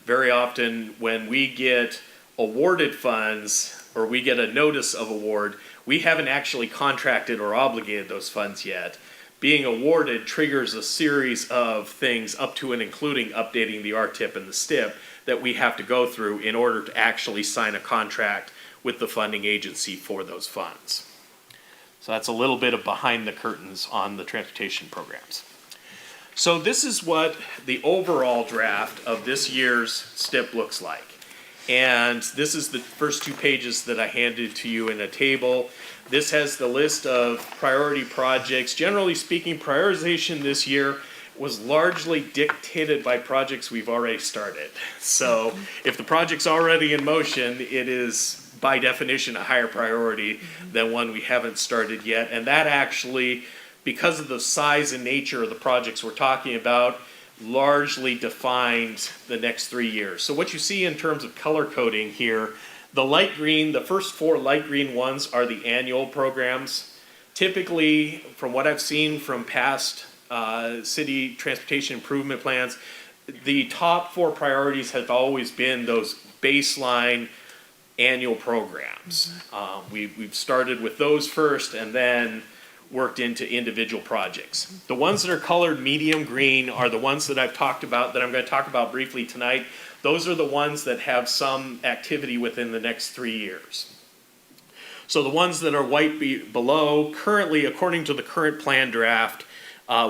Very often when we get awarded funds or we get a notice of award, we haven't actually contracted or obligated those funds yet. Being awarded triggers a series of things up to and including updating the RTIP and the STIP that we have to go through in order to actually sign a contract with the funding agency for those funds. So that's a little bit of behind the curtains on the transportation programs. So this is what the overall draft of this year's STIP looks like. And this is the first 2 pages that I handed to you in a table. This has the list of priority projects. Generally speaking, prioritization this year was largely dictated by projects we've already started. So if the project's already in motion, it is by definition a higher priority than one we haven't started yet. And that actually, because of the size and nature of the projects we're talking about, largely defined the next 3 years. So what you see in terms of color coding here, the light green, the first 4 light green ones are the annual programs. Typically, from what I've seen from past city transportation improvement plans, the top 4 priorities have always been those baseline annual programs. We've started with those first and then worked into individual projects. The ones that are colored medium green are the ones that I've talked about, that I'm going to talk about briefly tonight. Those are the ones that have some activity within the next 3 years. So the ones that are white below, currently, according to the current plan draft,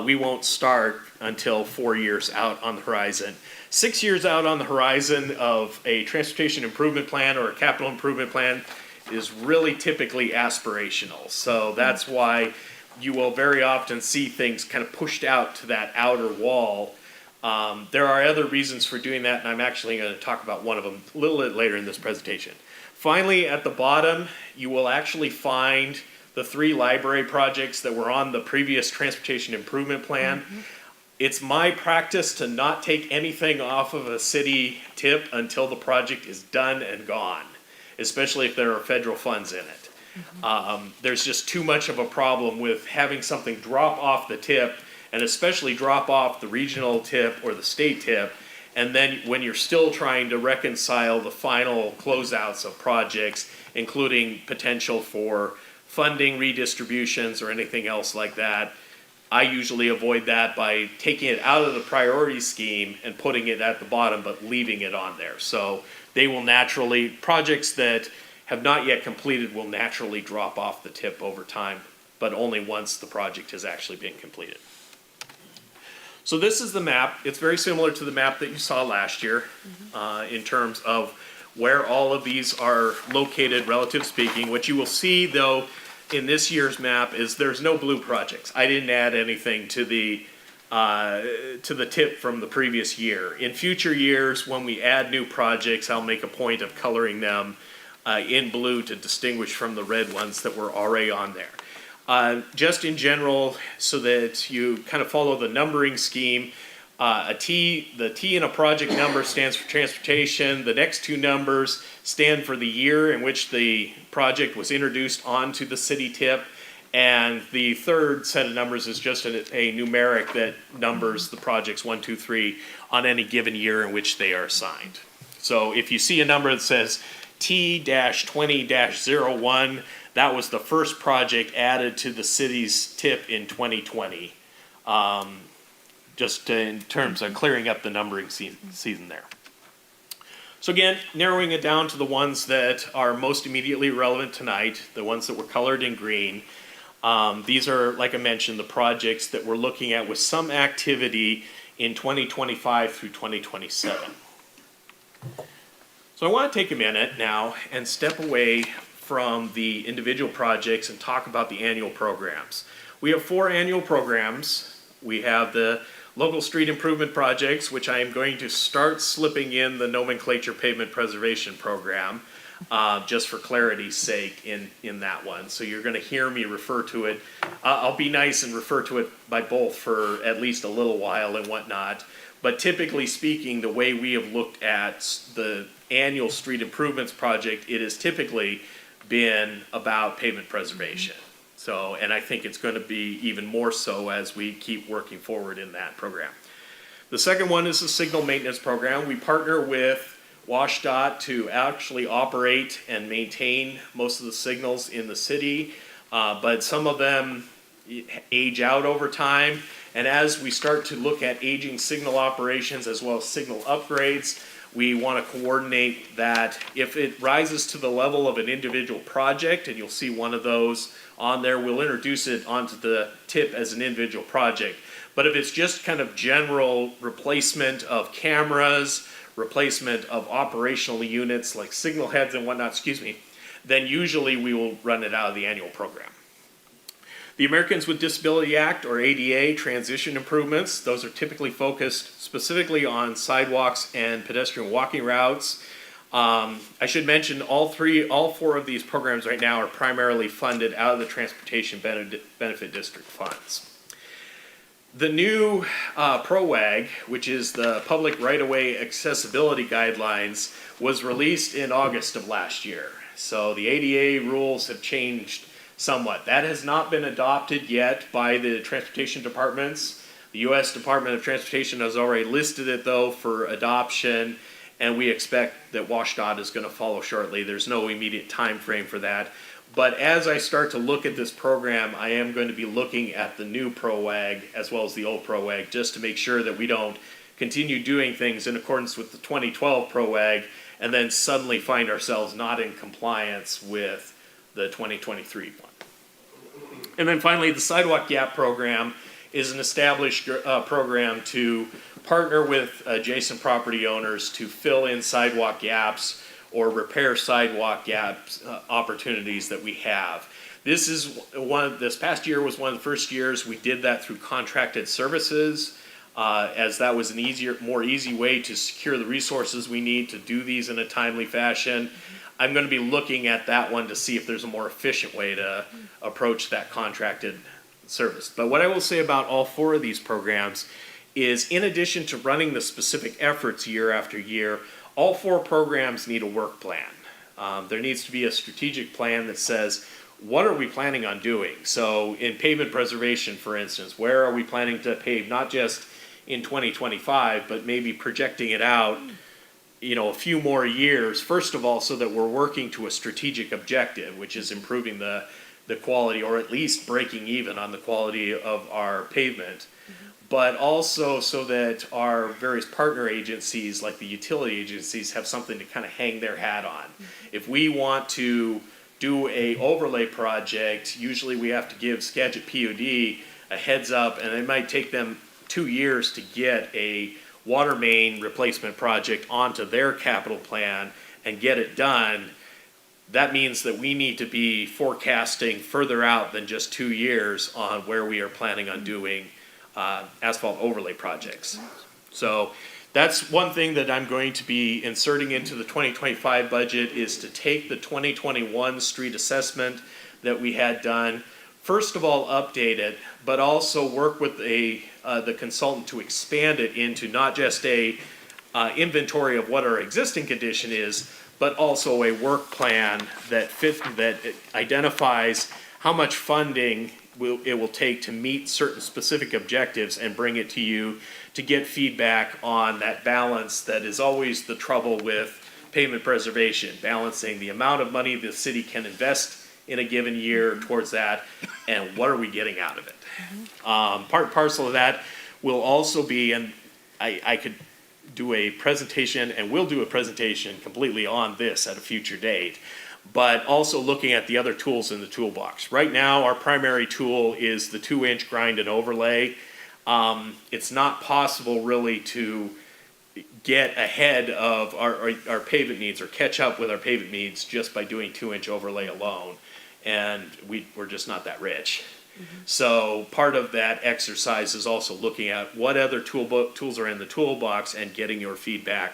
we won't start until 4 years out on the horizon. 6 years out on the horizon of a transportation improvement plan or a capital improvement plan is really typically aspirational. So that's why you will very often see things kind of pushed out to that outer wall. There are other reasons for doing that, and I'm actually going to talk about one of them a little bit later in this presentation. Finally, at the bottom, you will actually find the 3 library projects that were on the previous transportation improvement plan. It's my practice to not take anything off of a city tip until the project is done and gone, especially if there are federal funds in it. There's just too much of a problem with having something drop off the tip, and especially drop off the regional tip or the state tip, and then when you're still trying to reconcile the final closeouts of projects, including potential for funding redistributions or anything else like that. I usually avoid that by taking it out of the priority scheme and putting it at the bottom, but leaving it on there. So they will naturally, projects that have not yet completed will naturally drop off the tip over time, but only once the project has actually been completed. So this is the map. It's very similar to the map that you saw last year in terms of where all of these are located, relative speaking. What you will see, though, in this year's map is there's no blue projects. I didn't add anything to the tip from the previous year. In future years, when we add new projects, I'll make a point of coloring them in blue to distinguish from the red ones that were already on there. Just in general, so that you kind of follow the numbering scheme, the T in a project number stands for transportation. The next two numbers stand for the year in which the project was introduced onto the city tip. And the third set of numbers is just a numeric that numbers the projects 1, 2, 3 on any given year in which they are assigned. So if you see a number that says T-20-01, that was the first project added to the city's tip in 2020. Just in terms of clearing up the numbering season there. So again, narrowing it down to the ones that are most immediately relevant tonight, the ones that were colored in green. These are, like I mentioned, the projects that we're looking at with some activity in 2025 through 2027. So I want to take a minute now and step away from the individual projects and talk about the annual programs. We have 4 annual programs. We have the local street improvement projects, which I am going to start slipping in the nomenclature pavement preservation program, just for clarity's sake in that one. So you're going to hear me refer to it. I'll be nice and refer to it by both for at least a little while and whatnot. But typically speaking, the way we have looked at the annual street improvements project, it has typically been about pavement preservation. So, and I think it's going to be even more so as we keep working forward in that program. The second one is the signal maintenance program. We partner with WashDOT to actually operate and maintain most of the signals in the city, but some of them age out over time. And as we start to look at aging signal operations as well as signal upgrades, we want to coordinate that. If it rises to the level of an individual project, and you'll see one of those on there, we'll introduce it onto the tip as an individual project. But if it's just kind of general replacement of cameras, replacement of operational units like signal heads and whatnot, then usually we will run it out of the annual program. The Americans with Disability Act, or ADA, transition improvements, those are typically focused specifically on sidewalks and pedestrian walking routes. I should mention all 4 of these programs right now are primarily funded out of the Transportation Benefit District funds. The new PROWAG, which is the Public Right-of-Way Accessibility Guidelines, was released in August of last year. So the ADA rules have changed somewhat. That has not been adopted yet by the transportation departments. The U.S. Department of Transportation has already listed it, though, for adoption, and we expect that WashDOT is going to follow shortly. There's no immediate time frame for that. But as I start to look at this program, I am going to be looking at the new PROWAG as well as the old PROWAG, just to make sure that we don't continue doing things in accordance with the 2012 PROWAG and then suddenly find ourselves not in compliance with the 2023 one. And then finally, the Sidewalk Gap Program is an established program to partner with adjacent property owners to fill in sidewalk gaps or repair sidewalk gaps opportunities that we have. This past year was one of the first years we did that through contracted services, as that was an more easy way to secure the resources we need to do these in a timely fashion. I'm going to be looking at that one to see if there's a more efficient way to approach that contracted service. But what I will say about all 4 of these programs is, in addition to running the specific efforts year after year, all 4 programs need a work plan. There needs to be a strategic plan that says, what are we planning on doing? So in pavement preservation, for instance, where are we planning to pave, not just in 2025, but maybe projecting it out a few more years, first of all, so that we're working to a strategic objective, which is improving the the quality, or at least breaking even on the quality of our pavement. But also so that our various partner agencies, like the utility agencies, have something to kind of hang their hat on. If we want to do a overlay project, usually we have to give Skagit PUD a heads up, and it might take them 2 years to get a water main replacement project onto their capital plan and get it done. That means that we need to be forecasting further out than just 2 years on where we are planning on doing asphalt overlay projects. So that's one thing that I'm going to be inserting into the 2025 budget, is to take the 2021 street assessment that we had done, first of all, update it, but also work with the consultant to expand it into not just a inventory of what our existing condition is, but also a work plan that identifies how much funding it will take to meet certain specific objectives, and bring it to you to get feedback on that balance that is always the trouble with pavement preservation, balancing the amount of money the city can invest in a given year towards that, and what are we getting out of it. Part and parcel of that will also be, and I could do a presentation, and we'll do a presentation completely on this at a future date, but also looking at the other tools in the toolbox. Right now, our primary tool is the 2-inch grind and overlay. It's not possible really to get ahead of our pavement needs, or catch up with our pavement needs, just by doing 2-inch overlay alone. And we're just not that rich. So part of that exercise is also looking at what other tools are in the toolbox, and getting your feedback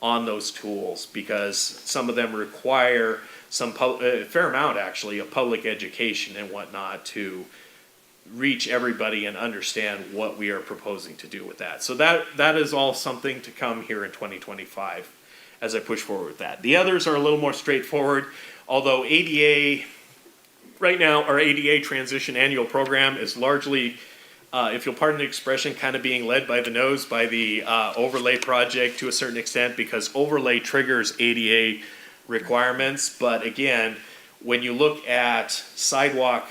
on those tools, because some of them require a fair amount actually of public education and whatnot to reach everybody and understand what we are proposing to do with that. So that is all something to come here in 2025 as I push forward with that. The others are a little more straightforward, although ADA, right now our ADA transition annual program is largely, if you'll pardon the expression, kind of being led by the nose by the overlay project to a certain extent, because overlay triggers ADA requirements. But again, when you look at sidewalk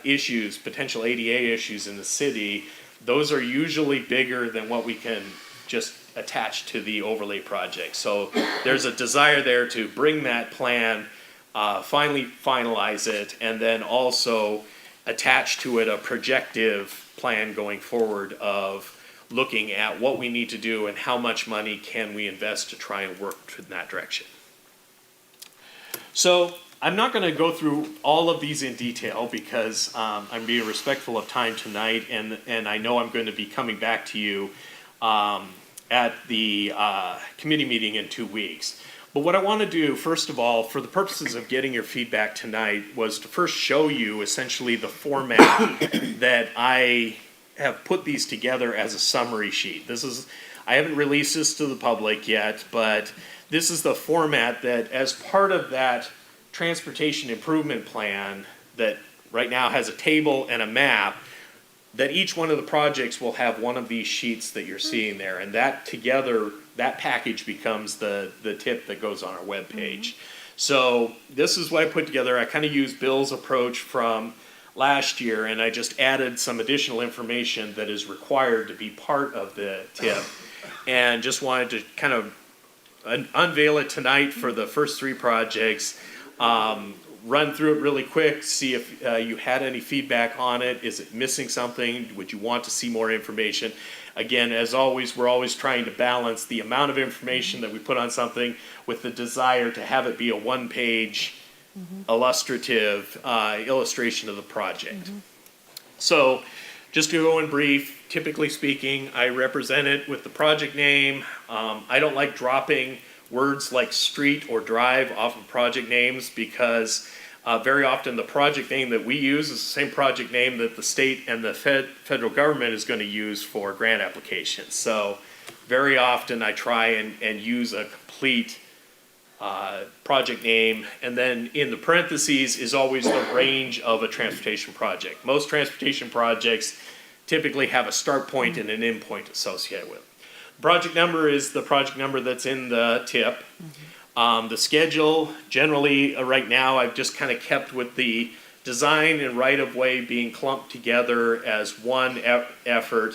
issues, potential ADA issues in the city, those are usually bigger than what we can just attach to the overlay project. So there's a desire there to bring that plan, finally finalize it, and then also attach to it a projective plan going forward of looking at what we need to do and how much money can we invest to try and work in that direction. So I'm not going to go through all of these in detail, because I'm being respectful of time tonight, and I know I'm going to be coming back to you at the committee meeting in 2 weeks. But what I want to do, first of all, for the purposes of getting your feedback tonight, was to first show you essentially the format that I have put these together as a summary sheet. I haven't released this to the public yet, but this is the format that, as part of that transportation improvement plan that right now has a table and a map, that each one of the projects will have one of these sheets that you're seeing there, and that together, that package becomes the tip that goes on our webpage. So this is what I put together. I kind of used Bill's approach from last year, and I just added some additional information that is required to be part of the tip, and just wanted to kind of unveil it tonight for the first 3 projects. Run through it really quick, see if you had any feedback on it. Is it missing something? Would you want to see more information? Again, as always, we're always trying to balance the amount of information that we put on something with the desire to have it be a 1-page illustrative illustration of the project. So just to go in brief, typically speaking, I represent it with the project name. I don't like dropping words like street or drive off of project names, because very often the project name that we use is the same project name that the state and the federal government is going to use for grant applications. So very often I try and use a complete project name, and then in the parentheses is always the range of a transportation project. Most transportation projects typically have a start point and an end point associated with it. Project number is the project number that's in the tip. The schedule, generally right now, I've just kind of kept with the design and right-of-way being clumped together as one effort,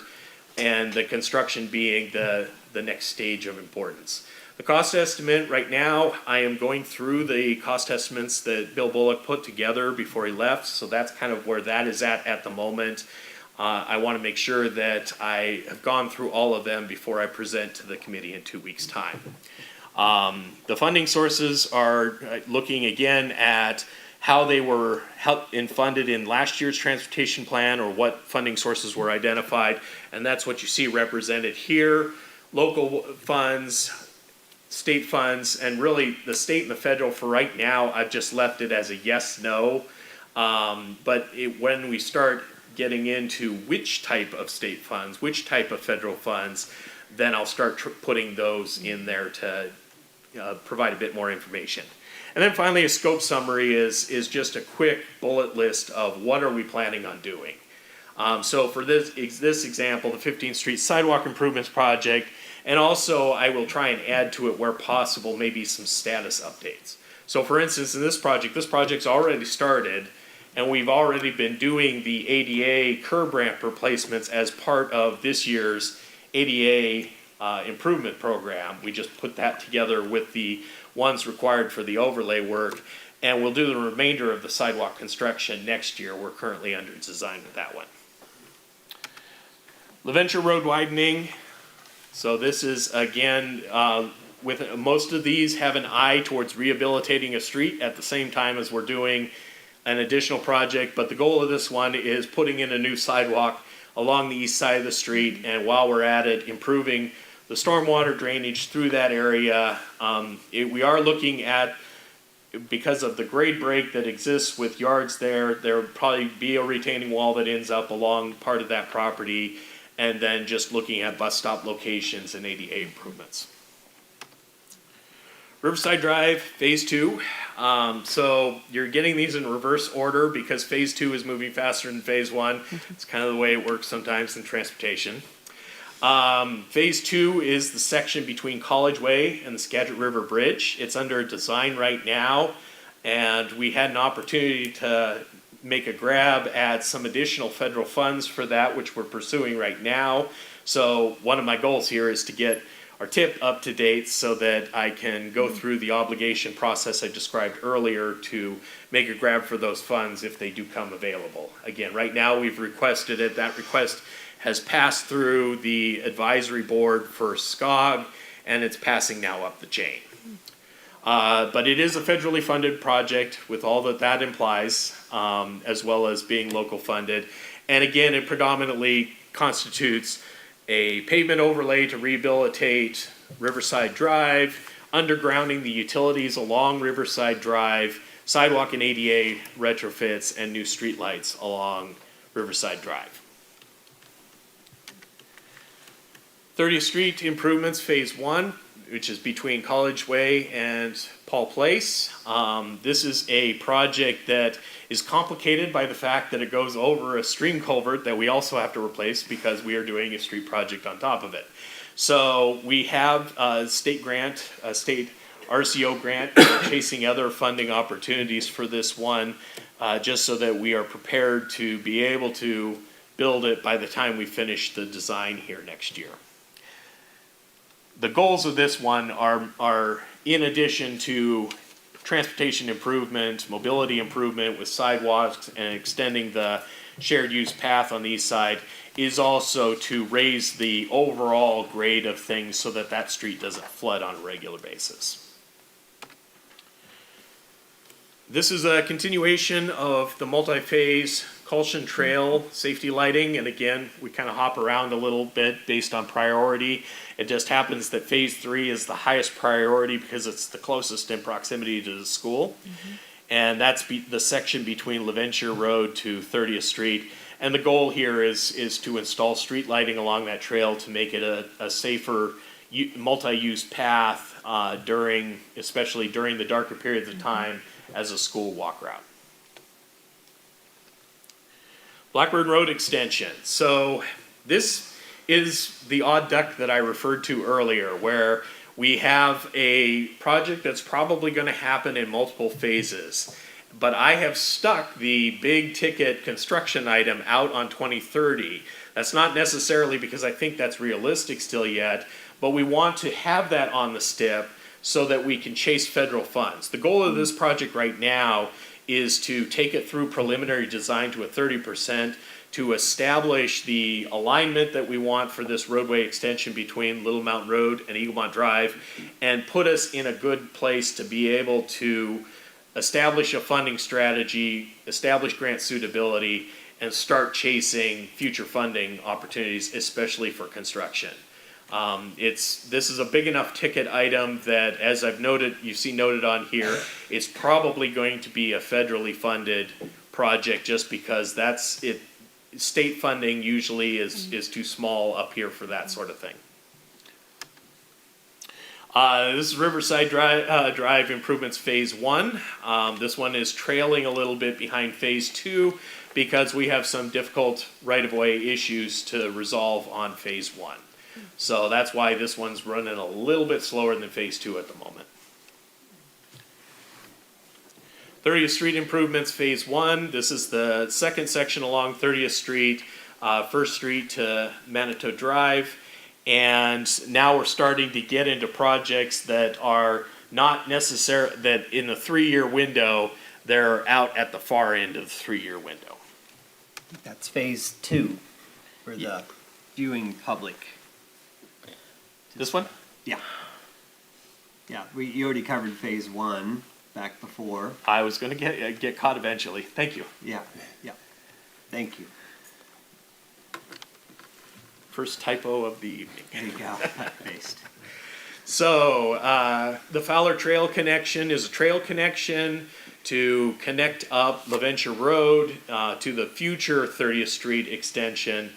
and the construction being the next stage of importance. The cost estimate, right now, I am going through the cost estimates that Bill Bullock put together before he left, so that's kind of where that is at the moment. I want to make sure that I have gone through all of them before I present to the committee in 2 weeks' time. The funding sources are looking again at how they were funded in last year's transportation plan, or what funding sources were identified, and that's what you see represented here. Local funds, state funds, and really the state and the federal for right now, I've just left it as a yes, no. But when we start getting into which type of state funds, which type of federal funds, then I'll start putting those in there to provide a bit more information. And then finally, a scope summary is just a quick bullet list of what are we planning on doing. So for this example, the 15th Street Sidewalk Improvements Project, and also I will try and add to it where possible, maybe some status updates. So for instance, in this project's already started, and we've already been doing the ADA curb ramp replacements as part of this year's ADA improvement program. We just put that together with the ones required for the overlay work, and we'll do the remainder of the sidewalk construction next year. We're currently under design with that one. LaVenture Road widening. So this is, again, with most of these have an eye towards rehabilitating a street at the same time as we're doing an additional project, but the goal of this one is putting in a new sidewalk along the east side of the street, and while we're at it, improving the stormwater drainage through that area. We are looking at, because of the grade break that exists with yards there will probably be a retaining wall that ends up along part of that property, and then just looking at bus stop locations and ADA improvements. Riverside Drive, Phase 2. So you're getting these in reverse order because Phase 2 is moving faster than Phase 1. It's kind of the way it works sometimes in transportation. Phase 2 is the section between College Way and the Skagit River Bridge. It's under design right now, and we had an opportunity to make a grab at some additional federal funds for that, which we're pursuing right now. So one of my goals here is to get our TIP up to date so that I can go through the obligation process I described earlier to make a grab for those funds if they do come available. Again, right now we've requested it. That request has passed through the advisory board for SCOG, and it's passing now up the chain. But it is a federally funded project with all that implies, as well as being local funded. And again, it predominantly constitutes a pavement overlay to rehabilitate Riverside Drive, undergrounding the utilities along Riverside Drive, sidewalk and ADA retrofits, and new streetlights along Riverside Drive. 30th Street improvements, Phase 1, which is between College Way and Paul Place. This is a project that is complicated by the fact that it goes over a stream culvert that we also have to replace because we are doing a street project on top of it. So we have a state grant, a state RCO grant, we're chasing other funding opportunities for this one, just so that we are prepared to be able to build it by the time we finish the design here next year. The goals of this one are in addition to transportation improvement, mobility improvement with sidewalks and extending the shared use path on the east side, is also to raise the overall grade of things so that that street doesn't flood on a regular basis. This is a continuation of the multi-phase Colshan Trail safety lighting, and again, we kind of hop around a little bit based on priority. It just happens that Phase 3 is the highest priority because it's the closest in proximity to the school. And that's the section between LaVenture Road to 30th Street. And the goal here is to install street lighting along that trail to make it a safer multi-use path especially during the darker periods of time as a school walk route. Blackbird Road extension. So this is the odd duck that I referred to earlier, where we have a project that's probably going to happen in multiple phases. but I have stuck the big ticket construction item out on 2030. That's not necessarily because I think that's realistic still yet, but we want to have that on the STIP so that we can chase federal funds. The goal of this project right now is to take it through preliminary design to a 30%, to establish the alignment that we want for this roadway extension between Little Mountain Road and Eaglemont Drive, and put us in a good place to be able to establish a funding strategy, establish grant suitability, and start chasing future funding opportunities, especially for construction. This is a big enough ticket item that, as I've noted, you see noted on here, it's probably going to be a federally funded project just because that's it. State funding usually is too small up here for that sort of thing. This is Riverside Drive Improvements Phase 1. This one is trailing a little bit behind Phase 2 because we have some difficult right-of-way issues to resolve on Phase 1. So that's why this one's running a little bit slower than Phase 2 at the moment. 30th Street Improvements Phase 1. This is the second section along 30th Street, 1st Street to Manitou Drive. And now we're starting to get into projects that are not necessary, that in the 3-year window, they're out at the far end of the 3-year window. That's phase 2 for the viewing public. This one? Yeah. Yeah, you already covered phase 1 back before. I was going to get caught eventually. Thank you. Yeah, yeah. Thank you. First typo of the evening. There you go, cut-paste. So, the Fowler Trail connection is a trail connection to connect up LaVenture Road to the future 30th Street extension,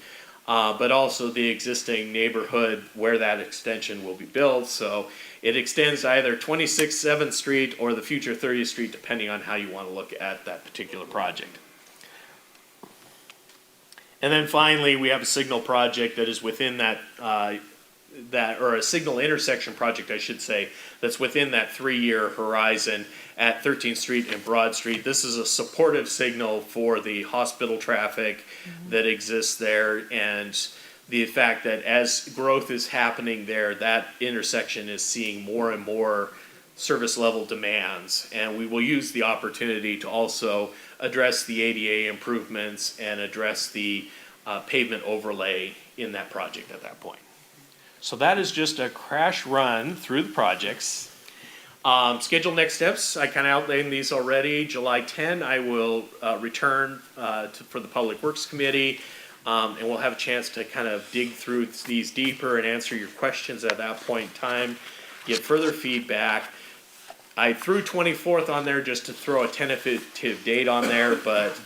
but also the existing neighborhood where that extension will be built. So it extends either 26th 7th Street or the future 30th Street, depending on how you want to look at that particular project. And then finally, we have a signal project that is within that, or a signal intersection project, I should say, that's within that 3-year horizon at 13th Street and Broad Street. This is a supportive signal for the hospital traffic that exists there, and the fact that as growth is happening there, that intersection is seeing more and more service level demands. And we will use the opportunity to also address the ADA improvements and address the pavement overlay in that project at that point. So that is just a crash run through the projects. Scheduled next steps, I kind of outlined these already. July 10, I will return for the Public Works Committee, and we'll have a chance to kind of dig through these deeper and answer your questions at that point in time, get further feedback. I threw 24th on there just to throw a tentative date on there, but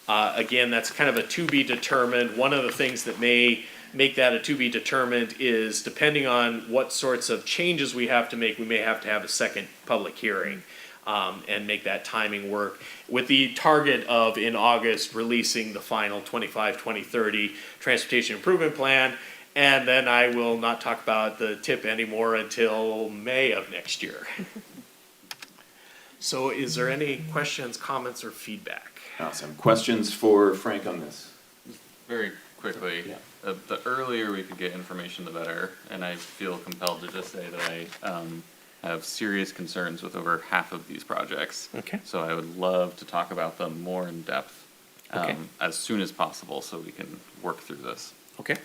again, that's kind of a to be determined. One of the things that may make that a to be determined is, depending on what sorts of changes we have to make, we may have to have a second public hearing and make that timing work, with the target of, in August, releasing the final 25-2030 Transportation Improvement Plan. And then I will not talk about the TIP anymore until May of next year. So is there any questions, comments, or feedback? Awesome. Questions for Frank on this? Very quickly, the earlier we could get information, the better. And I feel compelled to just say that I have serious concerns with over half of these projects. Okay. So I would love to talk about them more in depth as soon as possible so we can work through this. Okay.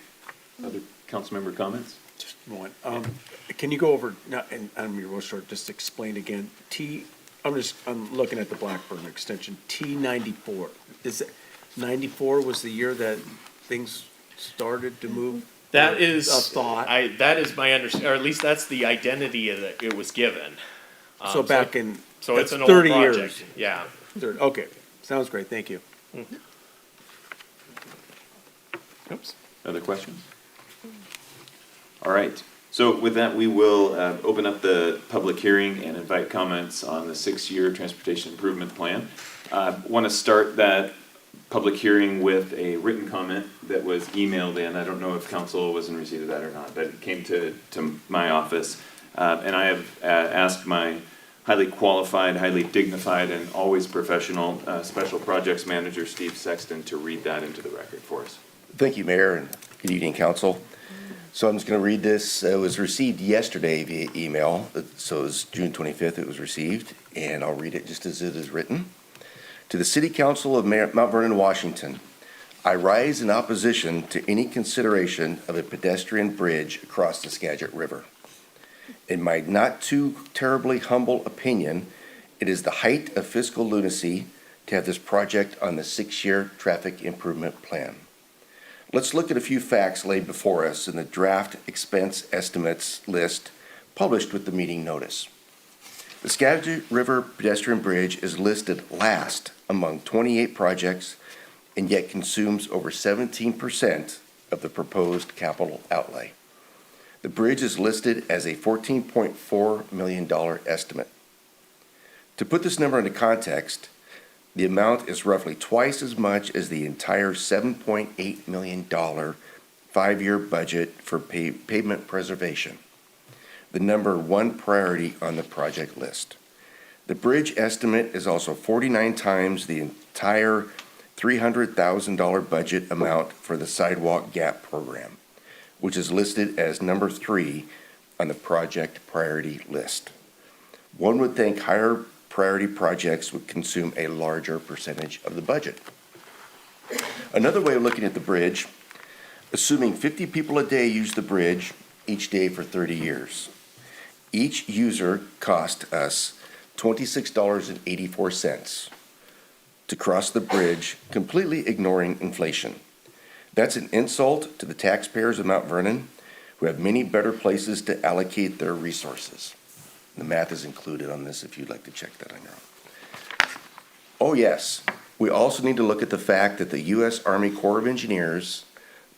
Other council member comments? Just one. Can you go over, and I'm real short, just explain again, I'm looking at the Blackburn extension, T94. Is it, 94 was the year that things started to move? That is a thought. That is my understanding, or at least that's the identity that it was given. So back in, So it's that's an old 30 project. years. Yeah. Okay, sounds great, thank you. Oops. Other questions? All right. So with that, we will open up the public hearing and invite comments on the 6-year transportation improvement plan. Want to start that public hearing with a written comment that was emailed in. I don't know if council was in receipt of that or not, but it came to my office. And I have asked my highly qualified, highly dignified, and always professional Special Projects Manager Steve Sexton to read that into the record for us. Thank you, Mayor, and good evening, Council. So I'm just going to read this. It was received yesterday via email, so it was June 25th it was received, and I'll read it just as it is written. To the City Council of Mount Vernon, Washington, I rise in opposition to any consideration of a pedestrian bridge across the Skagit River. In my not too terribly humble opinion, it is the height of fiscal lunacy to have this project on the 6-year traffic improvement plan. Let's look at a few facts laid before us in the draft expense estimates list published with the meeting notice. The Skagit River pedestrian bridge is listed last among 28 projects and yet consumes over 17% of the proposed capital outlay. The bridge is listed as a $14.4 million estimate. To put this number into context, the amount is roughly twice as much as the entire $7.8 million 5-year budget for pavement preservation, the number one priority on the project list. The bridge estimate is also 49 times the entire $300,000 budget amount for the sidewalk gap program, which is listed as number 3 on the project priority list. One would think higher priority projects would consume a larger percentage of the budget. Another way of looking at the bridge, assuming 50 people a day use the bridge each day for 30 years. Each user cost us $26.84 to cross the bridge, completely ignoring inflation. That's an insult to the taxpayers of Mount Vernon, who have many better places to allocate their resources. The math is included on this if you'd like to check that on your own. Oh yes, we also need to look at the fact that the U.S. Army Corps of Engineers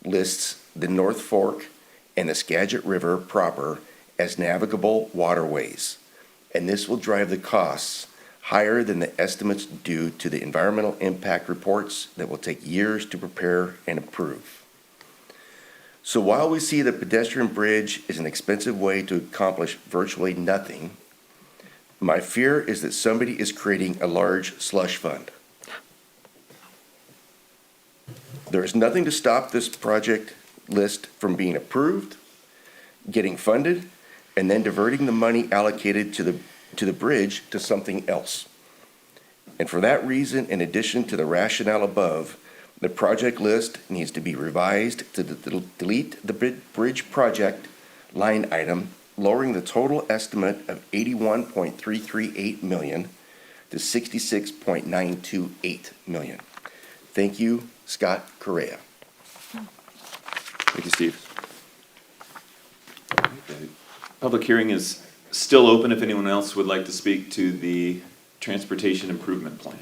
lists the North Fork and the Skagit River proper as navigable waterways, and this will drive the costs higher than the estimates due to the environmental impact reports that will take years to prepare and approve. So while we see the pedestrian bridge is an expensive way to accomplish virtually nothing, my fear is that somebody is creating a large slush fund. There is nothing to stop this project list from being approved, getting funded, and then diverting the money allocated to the bridge to something else. And for that reason, in addition to the rationale above, the project list needs to be revised to delete the bridge project line item, lowering the total estimate of $81.338 million to $66.928 million. Thank you, Scott Correa. Thank you, Steve. The public hearing is still open if anyone else would like to speak to the transportation improvement plan.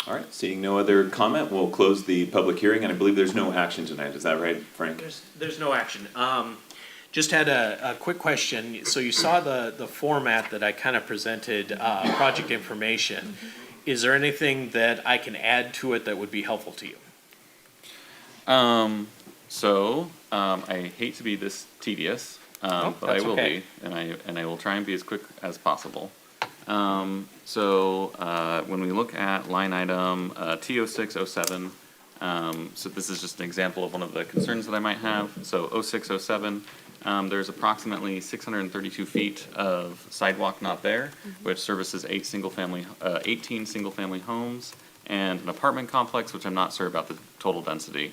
All right, seeing no other comment, we'll close the public hearing, and I believe there's no action tonight. Is that right, Frank? There's no action. Just had a quick question. So you saw the format that I kind of presented, project information. Is there anything that I can add to it that would be helpful to you? I hate to be this tedious, but I will okay. be, and I will try and be as quick as possible. When we look at line item T0607, so this is just an example of one of the concerns that I might have. So 0607, there's approximately 632 feet of sidewalk not there, which services 18 single-family homes and an apartment complex, which I'm not sure about the total density.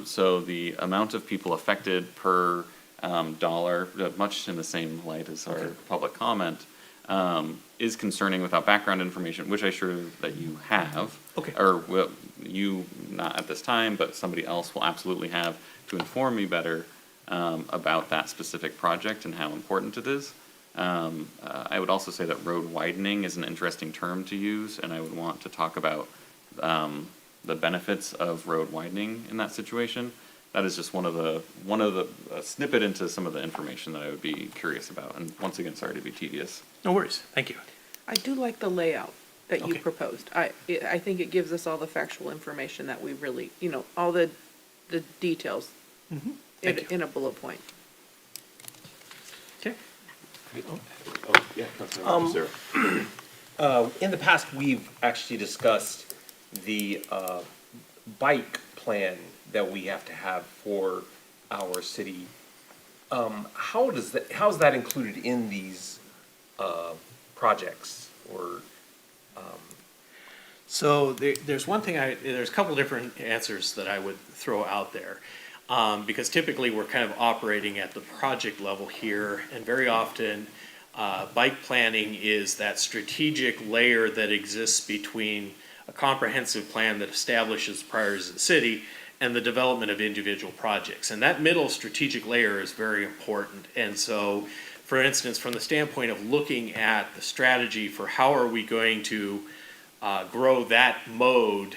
So the amount of people affected per dollar, much in the same light as our public comment, is concerning without background information, which I'm sure that you have. Okay. Or you, not at this time, but somebody else will absolutely have to inform me better about that specific project and how important it is. I would also say that road widening is an interesting term to use, and I would want to talk about the benefits of road widening in that situation. That is just one of the snippet into some of the information that I would be curious about. And once again, sorry to be tedious. No worries. Thank you. I do like the layout that you Okay. proposed. I think it gives us all the factual information that we really, all the details Thank you. in a bullet point. Okay. Yeah, Councilmember Sarah. In the past, we've actually discussed the bike plan that we have to have for our city. How's that included in these projects or? So there's one thing there's a couple different answers that I would throw out there. Because typically we're kind of operating at the project level here, and very often bike planning is that strategic layer that exists between a comprehensive plan that establishes priorities of the city and the development of individual projects. And that middle strategic layer is very important. And so, for instance, from the standpoint of looking at the strategy for how are we going to grow that mode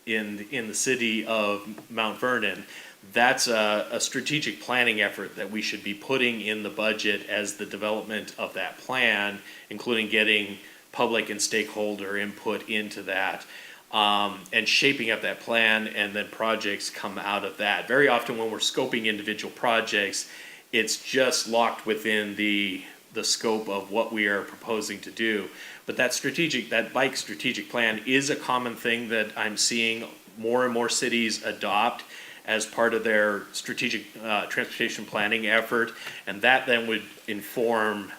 in the city of Mount Vernon, that's a strategic planning effort that we should be putting in the budget as the development of that plan, including getting public and stakeholder input into that, and shaping up that plan, and then projects come out of that. Very often when we're scoping individual projects, it's just locked within the scope of what we are proposing to do. But that bike strategic plan is a common thing that I'm seeing more and more cities adopt as part of their strategic transportation planning effort, and that then would inform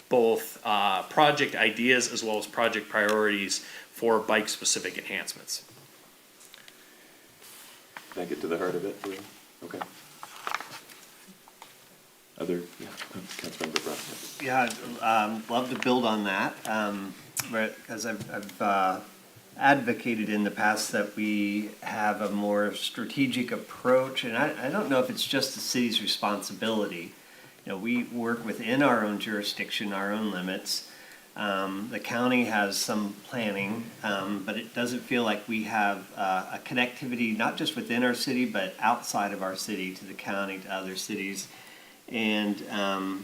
both project ideas as well as project priorities for bike-specific enhancements. Did I get to the heart of it for you? Okay. Other, yeah, Councilmember Brown. Yeah, I'd love to build on that, because I've advocated in the past that we have a more strategic approach, and I don't know if it's just the city's responsibility. You know, we work within our own jurisdiction, our own limits. The county has some planning, but it doesn't feel like we have a connectivity, not just within our city, but outside of our city to the county, to other cities, and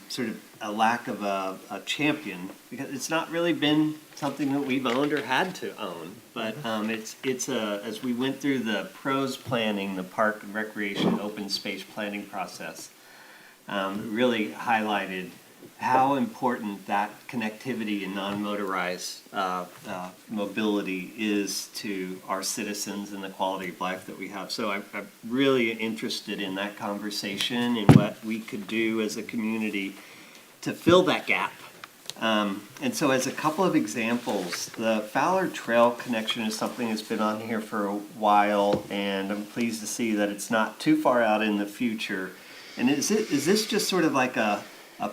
sort of a lack of a champion, because it's not really been something that we've owned or had to own. But it's as we went through the PROS planning, the park and recreation open space planning process, really highlighted how important that connectivity and non-motorized mobility is to our citizens and the quality of life that we have. So I'm really interested in that conversation and what we could do as a community to fill that gap. And so as a couple of examples, the Fowler Trail connection is something that's been on here for a while, and I'm pleased to see that it's not too far out in the future. And is this just sort of like a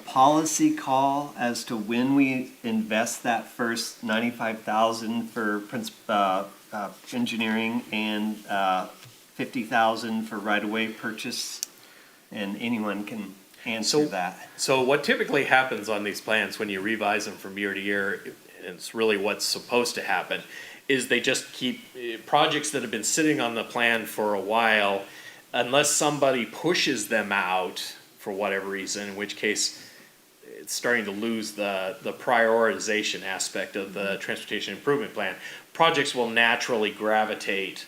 policy call as to when we invest that first $95,000 for engineering and $50,000 for right-of-way purchase? And anyone can answer that. So what typically happens on these plans when you revise them from year to year, and it's really what's supposed to happen, is they just keep projects that have been sitting on the plan for a while, unless somebody pushes them out for whatever reason, in which case it's starting to lose the prioritization aspect of the transportation improvement plan. Projects will naturally gravitate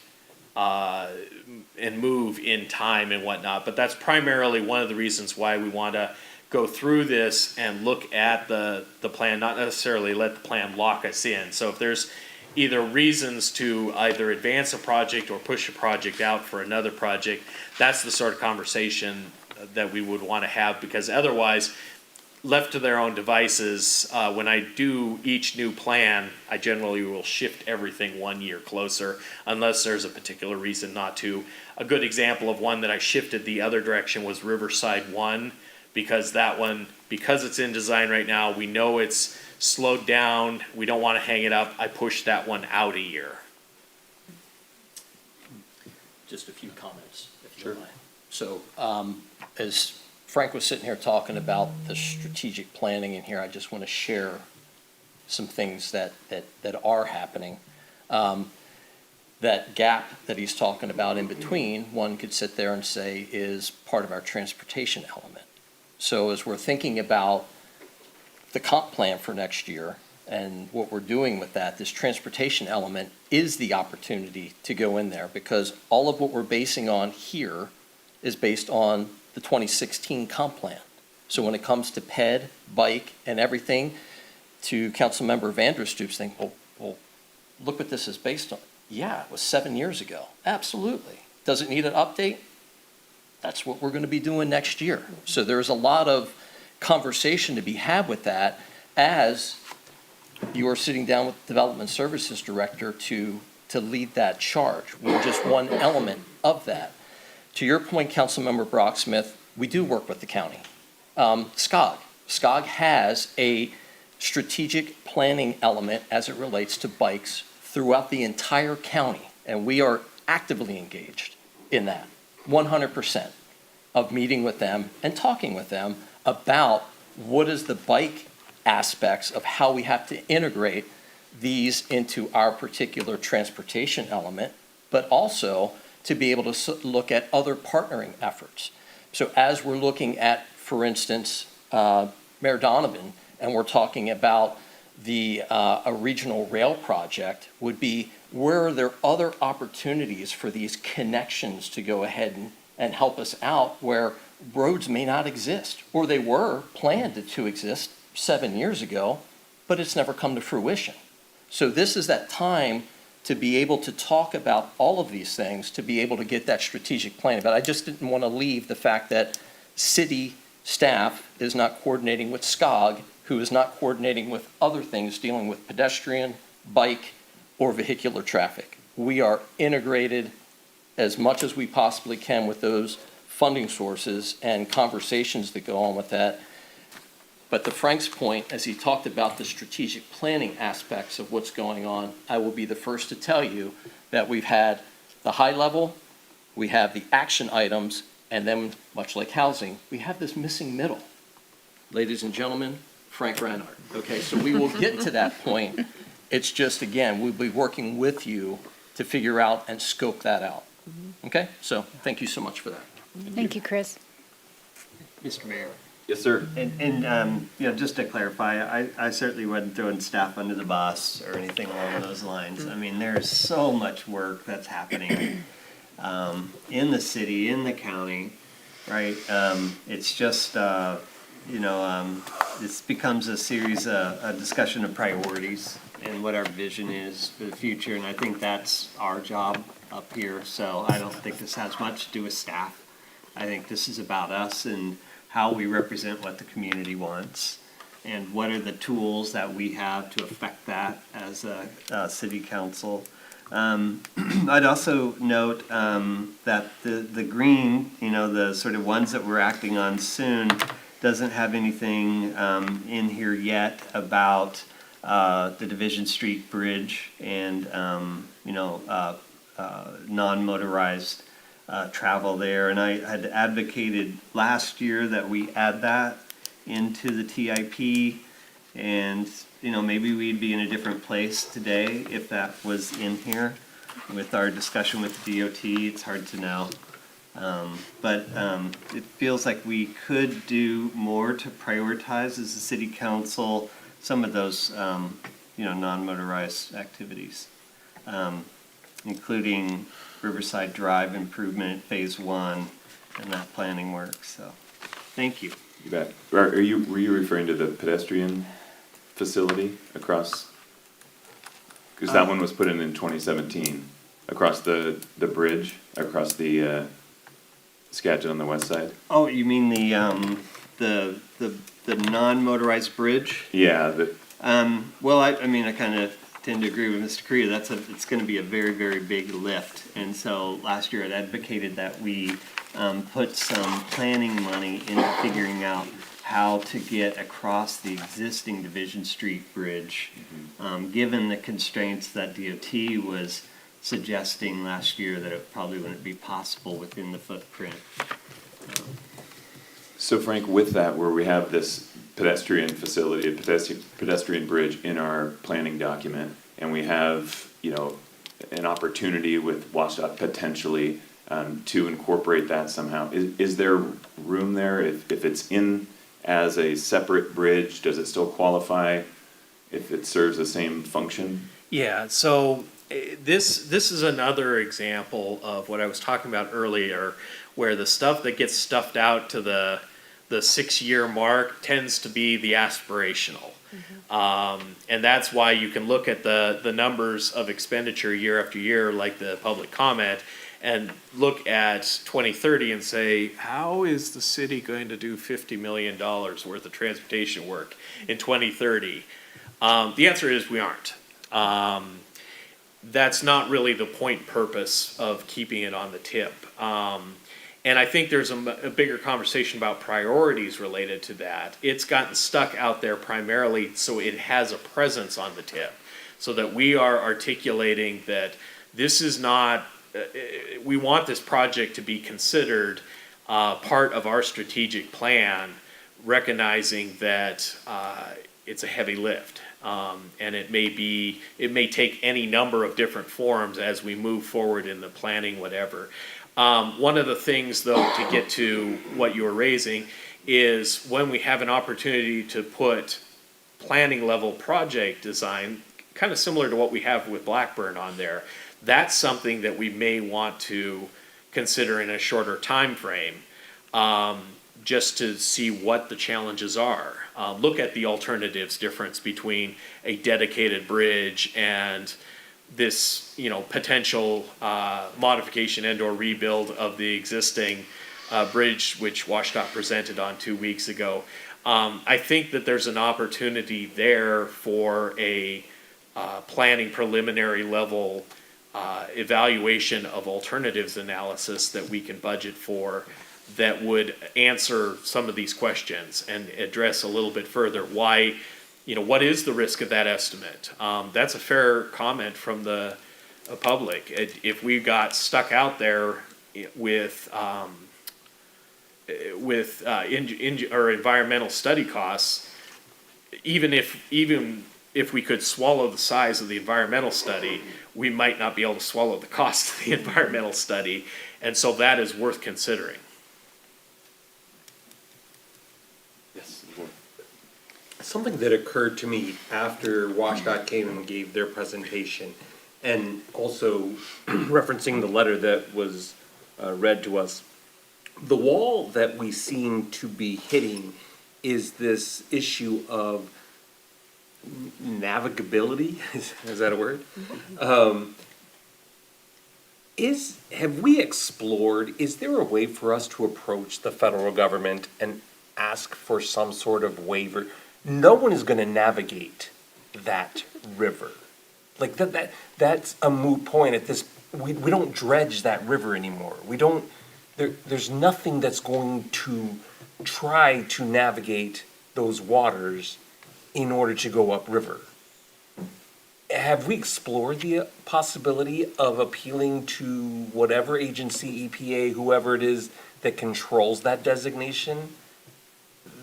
and move in time and whatnot, but that's primarily one of the reasons why we want to go through this and look at the plan, not necessarily let the plan lock us in. So if there's either reasons to either advance a project or push a project out for another project, that's the sort of conversation that we would want to have, because otherwise, left to their own devices, when I do each new plan, I generally will shift everything 1 year closer, unless there's a particular reason not to. A good example of one that I shifted the other direction was Riverside 1, because that one, because it's in design right now, we know it's slowed down, we don't want to hang it up, I pushed that one out a year. Just a few comments, if you don't mind. So, as Frank was sitting here talking about the strategic planning in here, I just want to share some things that are happening. That gap that he's talking about in between, one could sit there and say is part of our transportation element. So as we're thinking about the comp plan for next year and what we're doing with that, this transportation element is the opportunity to go in there, because all of what we're basing on here is based on the 2016 comp plan. So when it comes to ped, bike, and everything, to Councilmember Vanderstoop's thing, well, look what this is based on. Yeah, it was 7 years ago. Absolutely. Does it need an update? That's what we're going to be doing next year. So there's a lot of conversation to be had with that as you are sitting down with the Development Services Director to lead that charge. We're just one element of that. To your point, Councilmember Brocksmith, we do work with the county. SCOG has a strategic planning element as it relates to bikes throughout the entire county, and we are actively engaged in that, 100% of meeting with them and talking with them about what is the bike aspects of how we have to integrate these into our particular transportation element, but also to be able to look at other partnering efforts. So as we're looking at, for instance, Mayor Donovan, and we're talking about a regional rail project, would be where are there other opportunities for these connections to go ahead and help us out where roads may not exist, or they were planned to exist 7 years ago, but it's never come to fruition. So this is that time to be able to talk about all of these things, to be able to get that strategic plan. But I just didn't want to leave the fact that city staff is not coordinating with SCOG, who is not coordinating with other things dealing with pedestrian, bike, or vehicular traffic. We are integrated as much as we possibly can with those funding sources and conversations that go on with that. But to Frank's point, as he talked about the strategic planning aspects of what's going on, I will be the first to tell you that we've had the high level, we have the action items, and then, much like housing, we have this missing middle. Ladies and gentlemen, Frank Reinhardt. Okay, so we will get to that point. It's just, again, we'll be working with you to figure out and scope that out. Okay, so thank you so much for that. Thank you, Chris. Mr. Mayor. Yes, sir. And just to clarify, I certainly wasn't throwing staff under the bus or anything along those lines. I mean, there's so much work that's happening in the city, in the county, right? It's just, this becomes a series, a discussion of priorities and what our vision is for the future. And I think that's our job up here. So I don't think this has much to do with staff. I think this is about us and how we represent what the community wants and what are the tools that we have to affect that as a city council. I'd also note that the green, the sort of ones that we're acting on soon, doesn't have anything in here yet about the Division Street Bridge and non-motorized travel there. And I had advocated last year that we add that into the TIP, and maybe we'd be in a different place today if that was in here. With our discussion with the DOT, it's hard to know. But it feels like we could do more to prioritize as a city council some of those non-motorized activities, including Riverside Drive improvement, phase 1, and that planning work. So, thank you. You bet. Were you referring to the pedestrian facility across? Because that one was put in 2017, across the bridge, across the Skagit on the west side. Oh, you mean the non-motorized bridge? Yeah. Well, I mean, I kind of tend to agree with Mr. Korea. It's going to be a very, very big lift. And so last year I advocated that we put some planning money into figuring out how to get across the existing Division Street Bridge, given the constraints that DOT was suggesting last year that it probably wouldn't be possible within the footprint. So Frank, with that, where we have this pedestrian facility, a pedestrian bridge in our planning document, and we have, an opportunity with WashDOT potentially to incorporate that somehow. Is there room there if it's in as a separate bridge? Does it still qualify if it serves the same function? Yeah, so this is another example of what I was talking about earlier, where the stuff that gets stuffed out to the the 6-year mark tends to be the aspirational. And that's why you can look at the numbers of expenditure year after year, like the public comment, and look at 2030 and say, how is the city going to do $50 million worth of transportation work in 2030? The answer is we aren't. That's not really the point purpose of keeping it on the tip. And I think there's a bigger conversation about priorities related to that. It's gotten stuck out there primarily so it has a presence on the tip, so that we are articulating that this is not, we want this project to be considered part of our strategic plan, recognizing that it's a heavy lift. And it may take any number of different forms as we move forward in the planning, whatever. One of the things, though, to get to what you were raising, is when we have an opportunity to put planning level project design, kind of similar to what we have with Blackburn on there, that's something that we may want to consider in a shorter time frame, just to see what the challenges are. Look at the alternatives difference between a dedicated bridge and this, potential modification and or rebuild of the existing bridge, which WashDOT presented on 2 weeks ago. I think that there's an opportunity there for a planning preliminary level evaluation of alternatives analysis that we can budget for, that would answer some of these questions and address a little bit further why, what is the risk of that estimate? That's a fair comment from the public. If we got stuck out there with or environmental study costs, even if we could swallow the size of the environmental study, we might not be able to swallow the cost of the environmental study, and so that is worth considering. Something that occurred to me after WashDOT came and gave their presentation, and also referencing the letter that was read to us, the wall that we seem to be hitting is this issue of navigability. Is that a word? Have we explored, is there a way for us to approach the federal government and ask for some sort of waiver? No one is gonna navigate that river. Like that's a moot point at this, we don't dredge that river anymore. There's nothing that's going to try to navigate those waters in order to go upriver. Have we explored the possibility of appealing to whatever agency, EPA, whoever it is that controls that designation,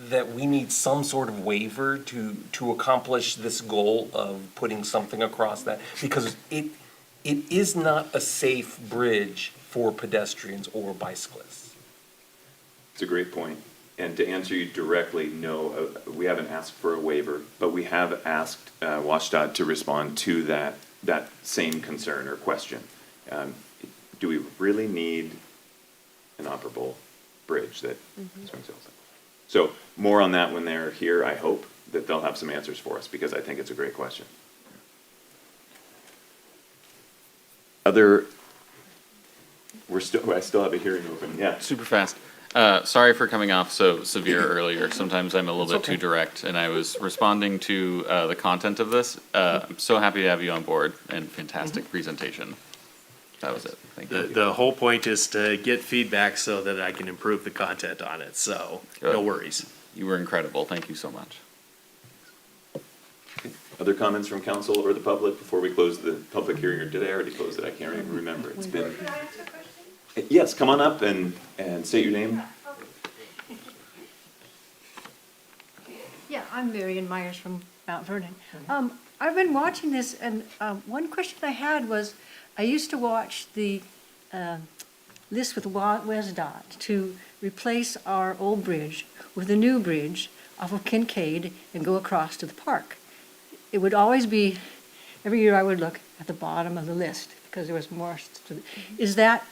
that we need some sort of waiver to accomplish this goal of putting something across that? Because it is not a safe bridge for pedestrians or bicyclists. It's a great point. And to answer you directly, no, we haven't asked for a waiver, but we have asked WashDOT to respond to that same concern or question. Do we really need an operable bridge that swings over? So more on that when they're here. I hope that they'll have some answers for us, because I think it's a great question. I still have a hearing open, yeah. Super fast. Sorry for coming off so severe earlier. Sometimes I'm a little bit too direct, and I was responding to the content of this. I'm so happy to have you on board, and fantastic presentation. That was it. Thank you. The whole point is to get feedback so that I can improve the content on it, so no worries. You were incredible. Thank you so much. Other comments from council or the public before we close the public hearing, or did I already close it? I can't even remember. It's been. Can I ask a question? Yes, come on up and state your name. Yeah, I'm Marion Myers from Mount Vernon. I've been watching this, and one question I had was, I used to watch the list with WSDOT to replace our old bridge with a new bridge off of Kincaid and go across to the park. It would always be, every year I would look at the bottom of the list because there was more. Is that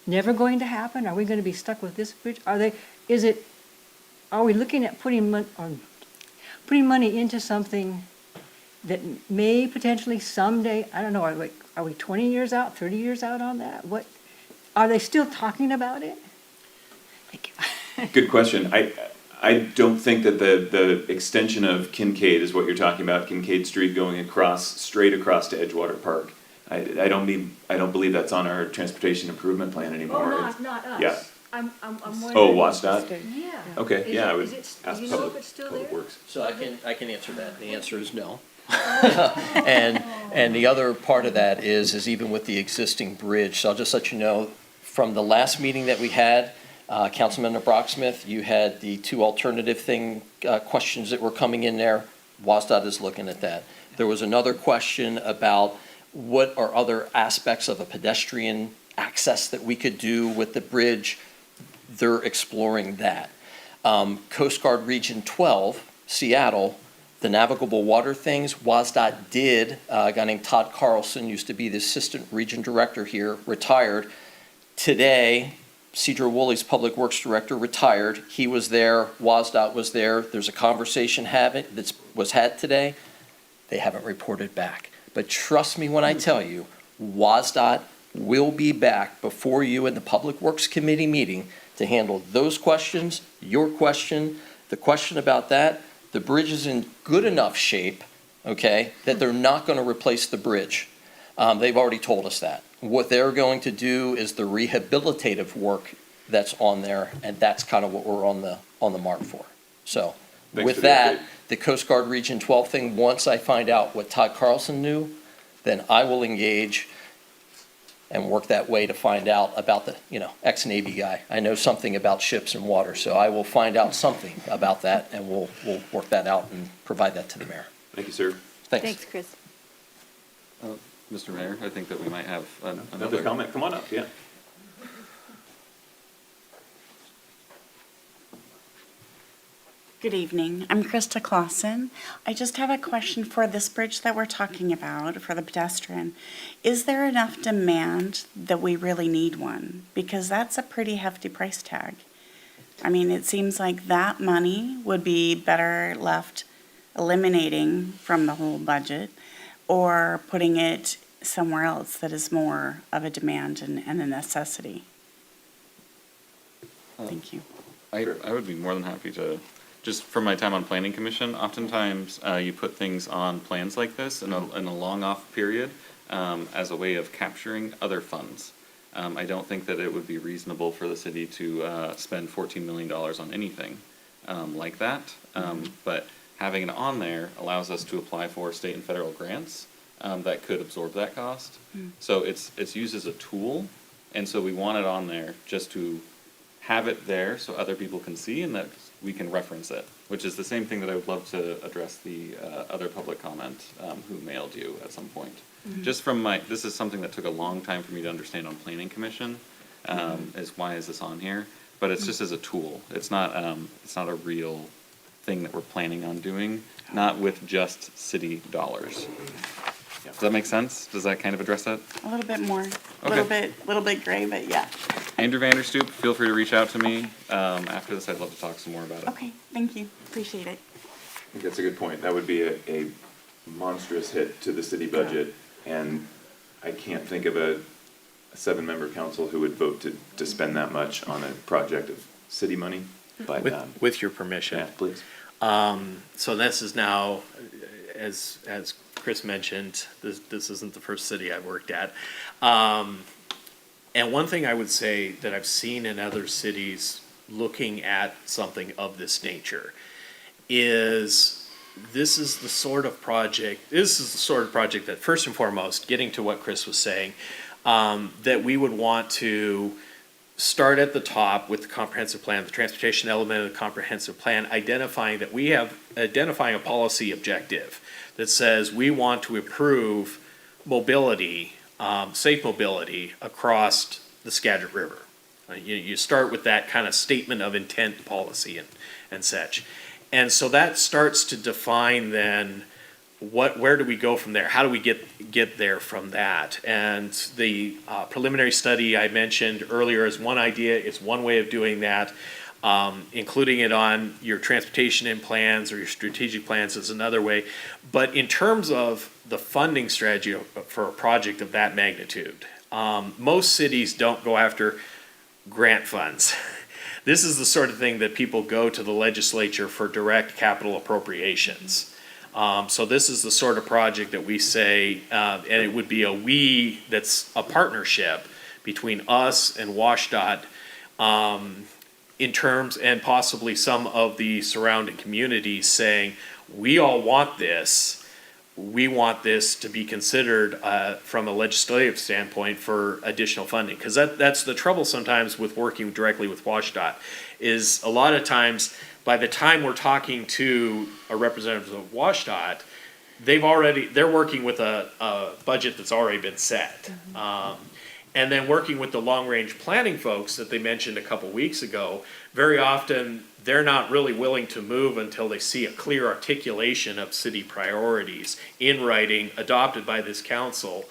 never going to happen? Are we going to be stuck with this bridge? Is it are we looking at putting money into something that may potentially someday, I don't know, are we 20 years out, 30 years out on that? What, are they still talking about it? Thank you. Good question. I don't think that the extension of Kincaid is what you're talking about, Kincaid Street going straight across to Edgewater Park. I don't believe that's on our transportation improvement plan anymore. Not us. Yeah. I'm wondering. Oh, WASDOT? Yeah. Okay, yeah, I would Is it, ask do you know if Public it's still Public there? Works. So I can answer that. The answer is no. And the other part of that is even with the existing bridge, so I'll just let you know, from the last meeting that we had, Councilman Brocksmith, you had the two alternative questions that were coming in there. WASDOT is looking at that. There was another question about what are other aspects of a pedestrian access that we could do with the bridge. They're exploring that. Coast Guard Region 12, Seattle, the navigable water things, WASDOT did, a guy named Todd Carlson used to be the assistant region director here, retired. Today, Cedro Woolley's public works director retired. He was there, WASDOT was there. There's a conversation that was had today. They haven't reported back. But trust me when I tell you, WASDOT will be back before you in the Public Works Committee meeting to handle those questions, your question, the question about that. The bridge is in good enough shape, okay, that they're not going to replace the bridge. They've already told us that. What they're going to do is the rehabilitative work that's on there, and that's kind of what we're on the mark for. So Thanks with for the that, update. the Coast Guard Region 12 thing, once I find out what Todd Carlson knew, then I will engage and work that way to find out about the, ex-Navy guy. I know something about ships and water, so I will find out something about that, and we'll work that out and provide that to the mayor. Thank you, sir. Thanks. Thanks, Chris. Mr. Mayor, I think that we might have Another another comment, come on up, yeah. Good evening. I'm Krista Clausen. I just have a question for this bridge that we're talking about for the pedestrian. Is there enough demand that we really need one? Because that's a pretty hefty price tag. I mean, it seems like that money would be better left eliminating from the whole budget or putting it somewhere else that is more of a demand and a necessity. Thank you. I would be more than happy to, just from my time on planning commission, oftentimes you put things on plans like this in a long off period as a way of capturing other funds. I don't think that it would be reasonable for the city to spend $14 million on anything like that. But having it on there allows us to apply for state and federal grants that could absorb that cost. So it's used as a tool, and so we want it on there just to have it there so other people can see and that we can reference it, which is the same thing that I would love to address the other public comment who mailed you at some point. Just from this is something that took a long time for me to understand on planning commission, is why is this on here? But it's just as a tool. It's not a real thing that we're planning on doing, not with just city dollars. Does that make sense? Does that kind of address that? A little bit more, Okay. little bit gray, but yeah. Andrew Vanderstoop, feel free to reach out to me after this. I'd love to talk some more about it. Okay, thank you. Appreciate it. I think that's a good point. That would be a monstrous hit to the city budget, and I can't think of a 7-member council who would vote to spend that much on a project of city money, but. With your permission. Yeah, please. So this is now, as Chris mentioned, this isn't the first city I've worked at. And one thing I would say that I've seen in other cities looking at something of this nature is this is the sort of project that first and foremost, getting to what Chris was saying, that we would want to start at the top with the comprehensive plan, the transportation element of the comprehensive plan, identifying a policy objective that says we want to improve mobility, safe mobility across the Skagit River. You start with that kind of statement of intent policy and such. And so that starts to define then where do we go from there? How do we get there from that? And the preliminary study I mentioned earlier is one idea, it's one way of doing that. Including it on your transportation and plans or your strategic plans is another way. But in terms of the funding strategy for a project of that magnitude, most cities don't go after grant funds. This is the sort of thing that people go to the legislature for direct capital appropriations. So this is the sort of project that we say, and it would be that's a partnership between us and WashDOT, in terms, and possibly some of the surrounding communities saying, we all want this. We want this to be considered from a legislative standpoint for additional funding. Because that's the trouble sometimes with working directly with WashDOT, is a lot of times, by the time we're talking to a representative of WashDOT, they're working with a budget that's already been set. And then working with the long-range planning folks that they mentioned a couple weeks ago, very often they're not really willing to move until they see a clear articulation of city priorities in writing, adopted by this council,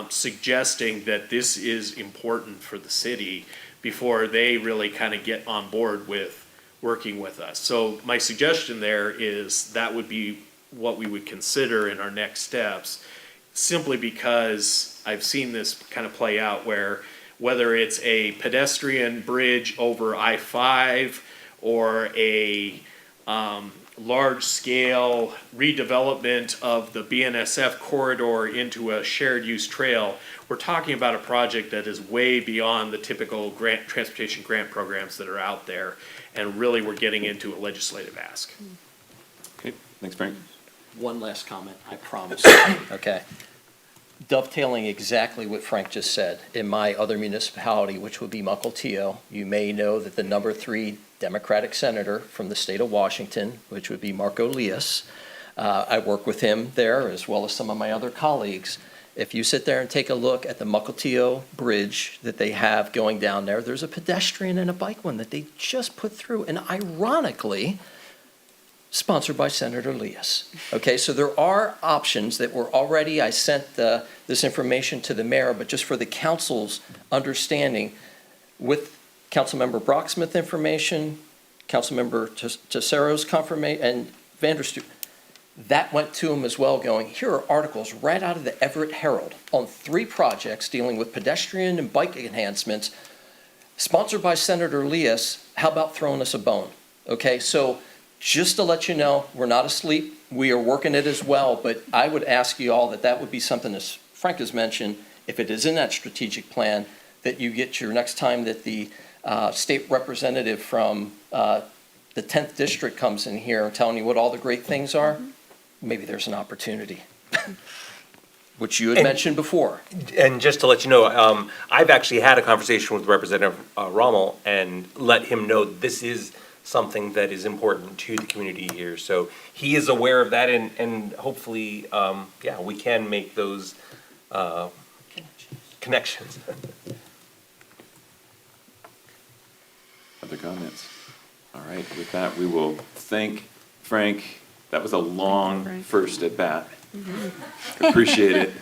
suggesting that this is important for the city before they really kind of get on board with working with us. So my suggestion there is that would be what we would consider in our next steps, simply because I've seen this kind of play out where whether it's a pedestrian bridge over I-5 or a large-scale redevelopment of the BNSF corridor into a shared-use trail, we're talking about a project that is way beyond the typical transportation grant programs that are out there, and really we're getting into a legislative ask. Okay, thanks, Frank. One last comment, I promise. Okay. Dovetailing exactly what Frank just said, in my other municipality, which would be Mukilteo, you may know that the number 3 Democratic senator from the state of Washington, which would be Marco Lias, I work with him there as well as some of my other colleagues. If you sit there and take a look at the Mukilteo Bridge that they have going down there, there's a pedestrian and a bike one that they just put through, and ironically, sponsored by Senator Lias. Okay, so there are options that were already, I sent this information to the mayor, but just for the council's understanding, with Councilmember Brocksmith information, Councilmember Tessero's confirmation, and Vanderstoot, that went to him as well, going, here are articles right out of the Everett Herald on 3 projects dealing with pedestrian and bike enhancements, sponsored by Senator Lias. How about throwing us a bone? Okay, so just to let you know, we're not asleep. We are working it as well, but I would ask you all that would be something, as Frank has mentioned, if it is in that strategic plan, that you get your next time that the state representative from the 10th district comes in here telling you what all the great things are, maybe there's an opportunity, which you had mentioned before. And just to let you know, I've actually had a conversation with Representative Rommel and let him know this is something that is important to the community here. So he is aware of that, and hopefully, we can make those connections. Other comments? All right, with that, we will thank Frank. That was a long first at bat. Appreciate it.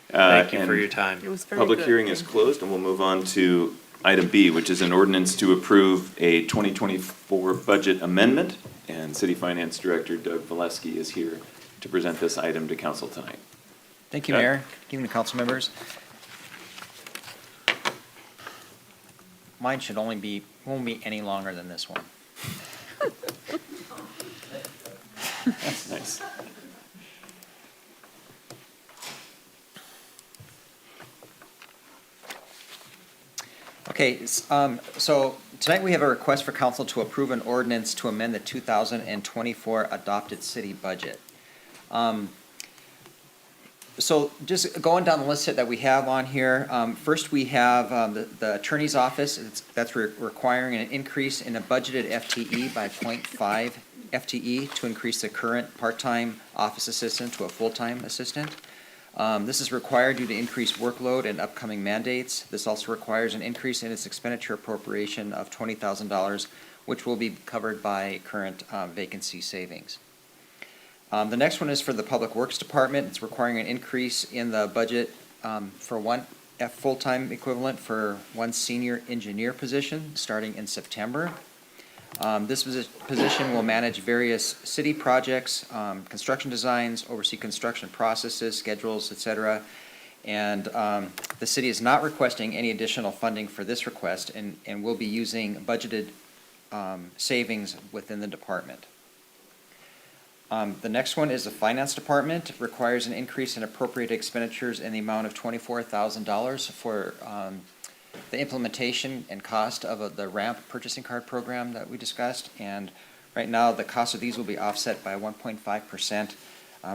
Thank you for your time. It was very Public good. hearing is closed, and we'll move on to item B, which is an ordinance to approve a 2024 budget amendment. And City Finance Director Doug Valesky is here to present this item to council tonight. Thank you, Doug? Mayor. Good evening, council members. Mine won't be any longer than this one. Nice. Okay, so tonight we have a request for council to approve an ordinance to amend the 2024 adopted city budget. So just going down the list that we have on here, first we have the attorney's office. That's requiring an increase in a budgeted FTE by 0.5 FTE to increase the current part-time office assistant to a full-time assistant. This is required due to increased workload and upcoming mandates. This also requires an increase in its expenditure appropriation of $20,000, which will be covered by current vacancy savings. The next one is for the Public Works Department. It's requiring an increase in the budget for one full-time equivalent for one senior engineer position starting in September. This position will manage various city projects, construction designs, oversee construction processes, schedules, et cetera. And the city is not requesting any additional funding for this request and will be using budgeted savings within the department. The next one is the finance department. It requires an increase in appropriate expenditures in the amount of $24,000 for the implementation and cost of the RAMP purchasing card program that we discussed. And right now, the cost of these will be offset by 1.5%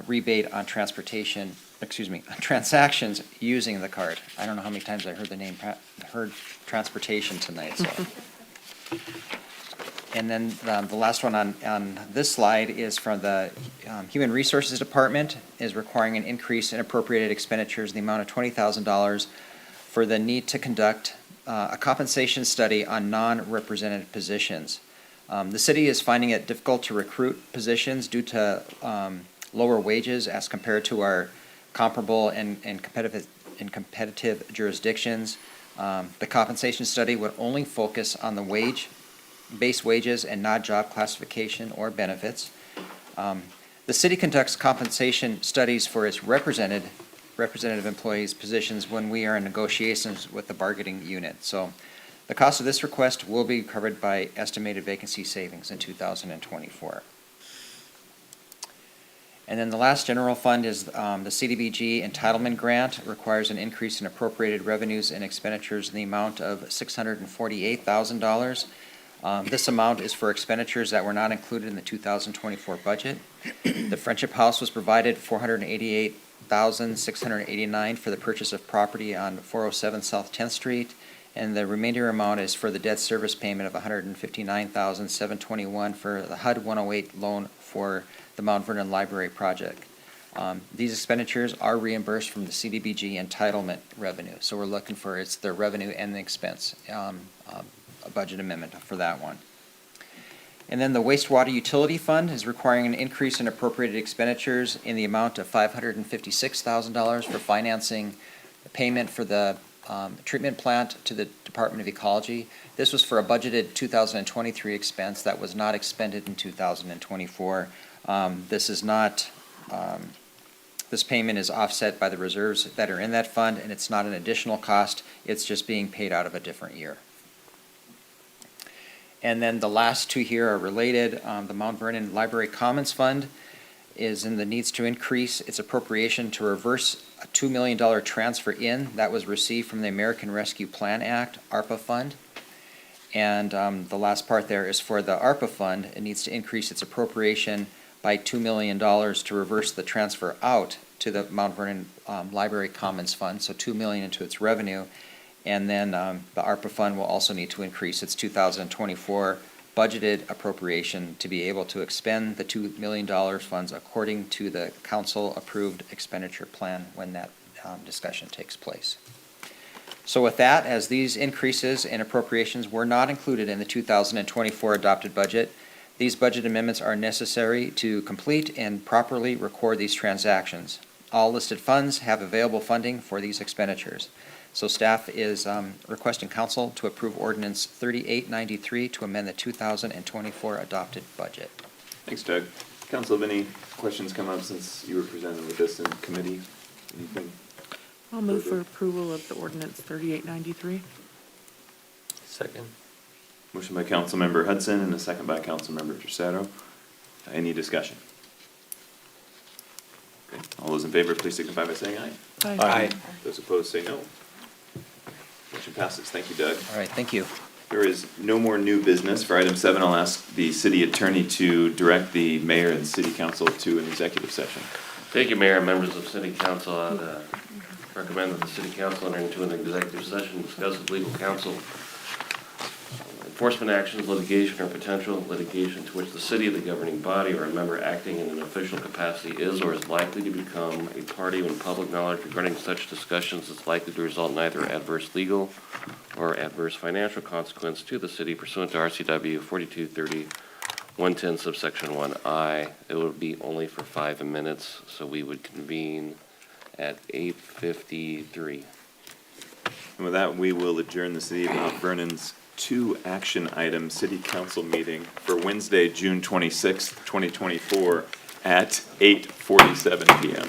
rebate on on transactions using the card. I don't know how many times I heard transportation tonight, so. And then the last one on this slide is from the Human Resources Department, is requiring an increase in appropriated expenditures in the amount of $20,000 for the need to conduct a compensation study on non-represented positions. The city is finding it difficult to recruit positions due to lower wages as compared to our comparable and competitive jurisdictions. The compensation study would only focus on the base wages and not job classification or benefits. The city conducts compensation studies for its representative employees' positions when we are in negotiations with the bargaining unit. So the cost of this request will be covered by estimated vacancy savings in 2024. And then the last general fund is the CDBG entitlement grant. It requires an increase in appropriated revenues and expenditures in the amount of $648,000. This amount is for expenditures that were not included in the 2024 budget. The Friendship House was provided $488,689 for the purchase of property on 407 South 10th Street, and the remainder amount is for the debt service payment of $159,721 for the HUD 108 loan for the Mount Vernon Library project. These expenditures are reimbursed from the CDBG entitlement revenue, so we're looking for the revenue and the expense. A budget amendment for that one. And then the wastewater utility fund is requiring an increase in appropriated expenditures in the amount of $556,000 for financing the payment for the treatment plant to the Department of Ecology. This was for a budgeted 2023 expense that was not expended in 2024. This payment is offset by the reserves that are in that fund, and it's not an additional cost. It's just being paid out of a different year. And then the last two here are related. The Mount Vernon Library Commons Fund is in the needs to increase its appropriation to reverse a $2 million transfer that was received from the American Rescue Plan Act, ARPA fund. And the last part there is for the ARPA fund. It needs to increase its appropriation by $2 million to reverse the transfer out to the Mount Vernon Library Commons Fund, so $2 million into its revenue. And then the ARPA fund will also need to increase its 2024 budgeted appropriation to be able to expend the $2 million funds according to the council-approved expenditure plan when that discussion takes place. So with that, as these increases in appropriations were not included in the 2024 adopted budget, these budget amendments are necessary to complete and properly record these transactions. All listed funds have available funding for these expenditures. So staff is requesting council to approve ordinance 3893 to amend the 2024 adopted budget. Thanks, Doug. Council, have any questions come up since you were presented with this in committee? Anything? I'll move for approval of the ordinance 3893. Second. Motion by Councilmember Hudson and a second by Councilmember Tercero. Any discussion? Okay. All those in favor, please signify by saying aye. Aye. Those opposed, say no. Motion passes. Thank you, Doug. All right, thank you. There is no more new business. For item 7, I'll ask the city attorney to direct the mayor and city council to an executive session. Thank you, Mayor and members of City Council. I'd recommend that the City Council enter into an executive session to discuss with legal counsel enforcement actions, litigation, or potential litigation to which the city, the governing body, or a member acting in an official capacity is or is likely to become a party when public knowledge regarding such discussions is likely to result in either adverse legal or adverse financial consequence to the city pursuant to RCW 4230-110 subsection 1I. It would be only for 5 minutes, so we would convene at 8:53. And with that, we will adjourn the city of Mount Vernon's 2 action item city council meeting for Wednesday, June 26th, 2024 at 8:47 PM.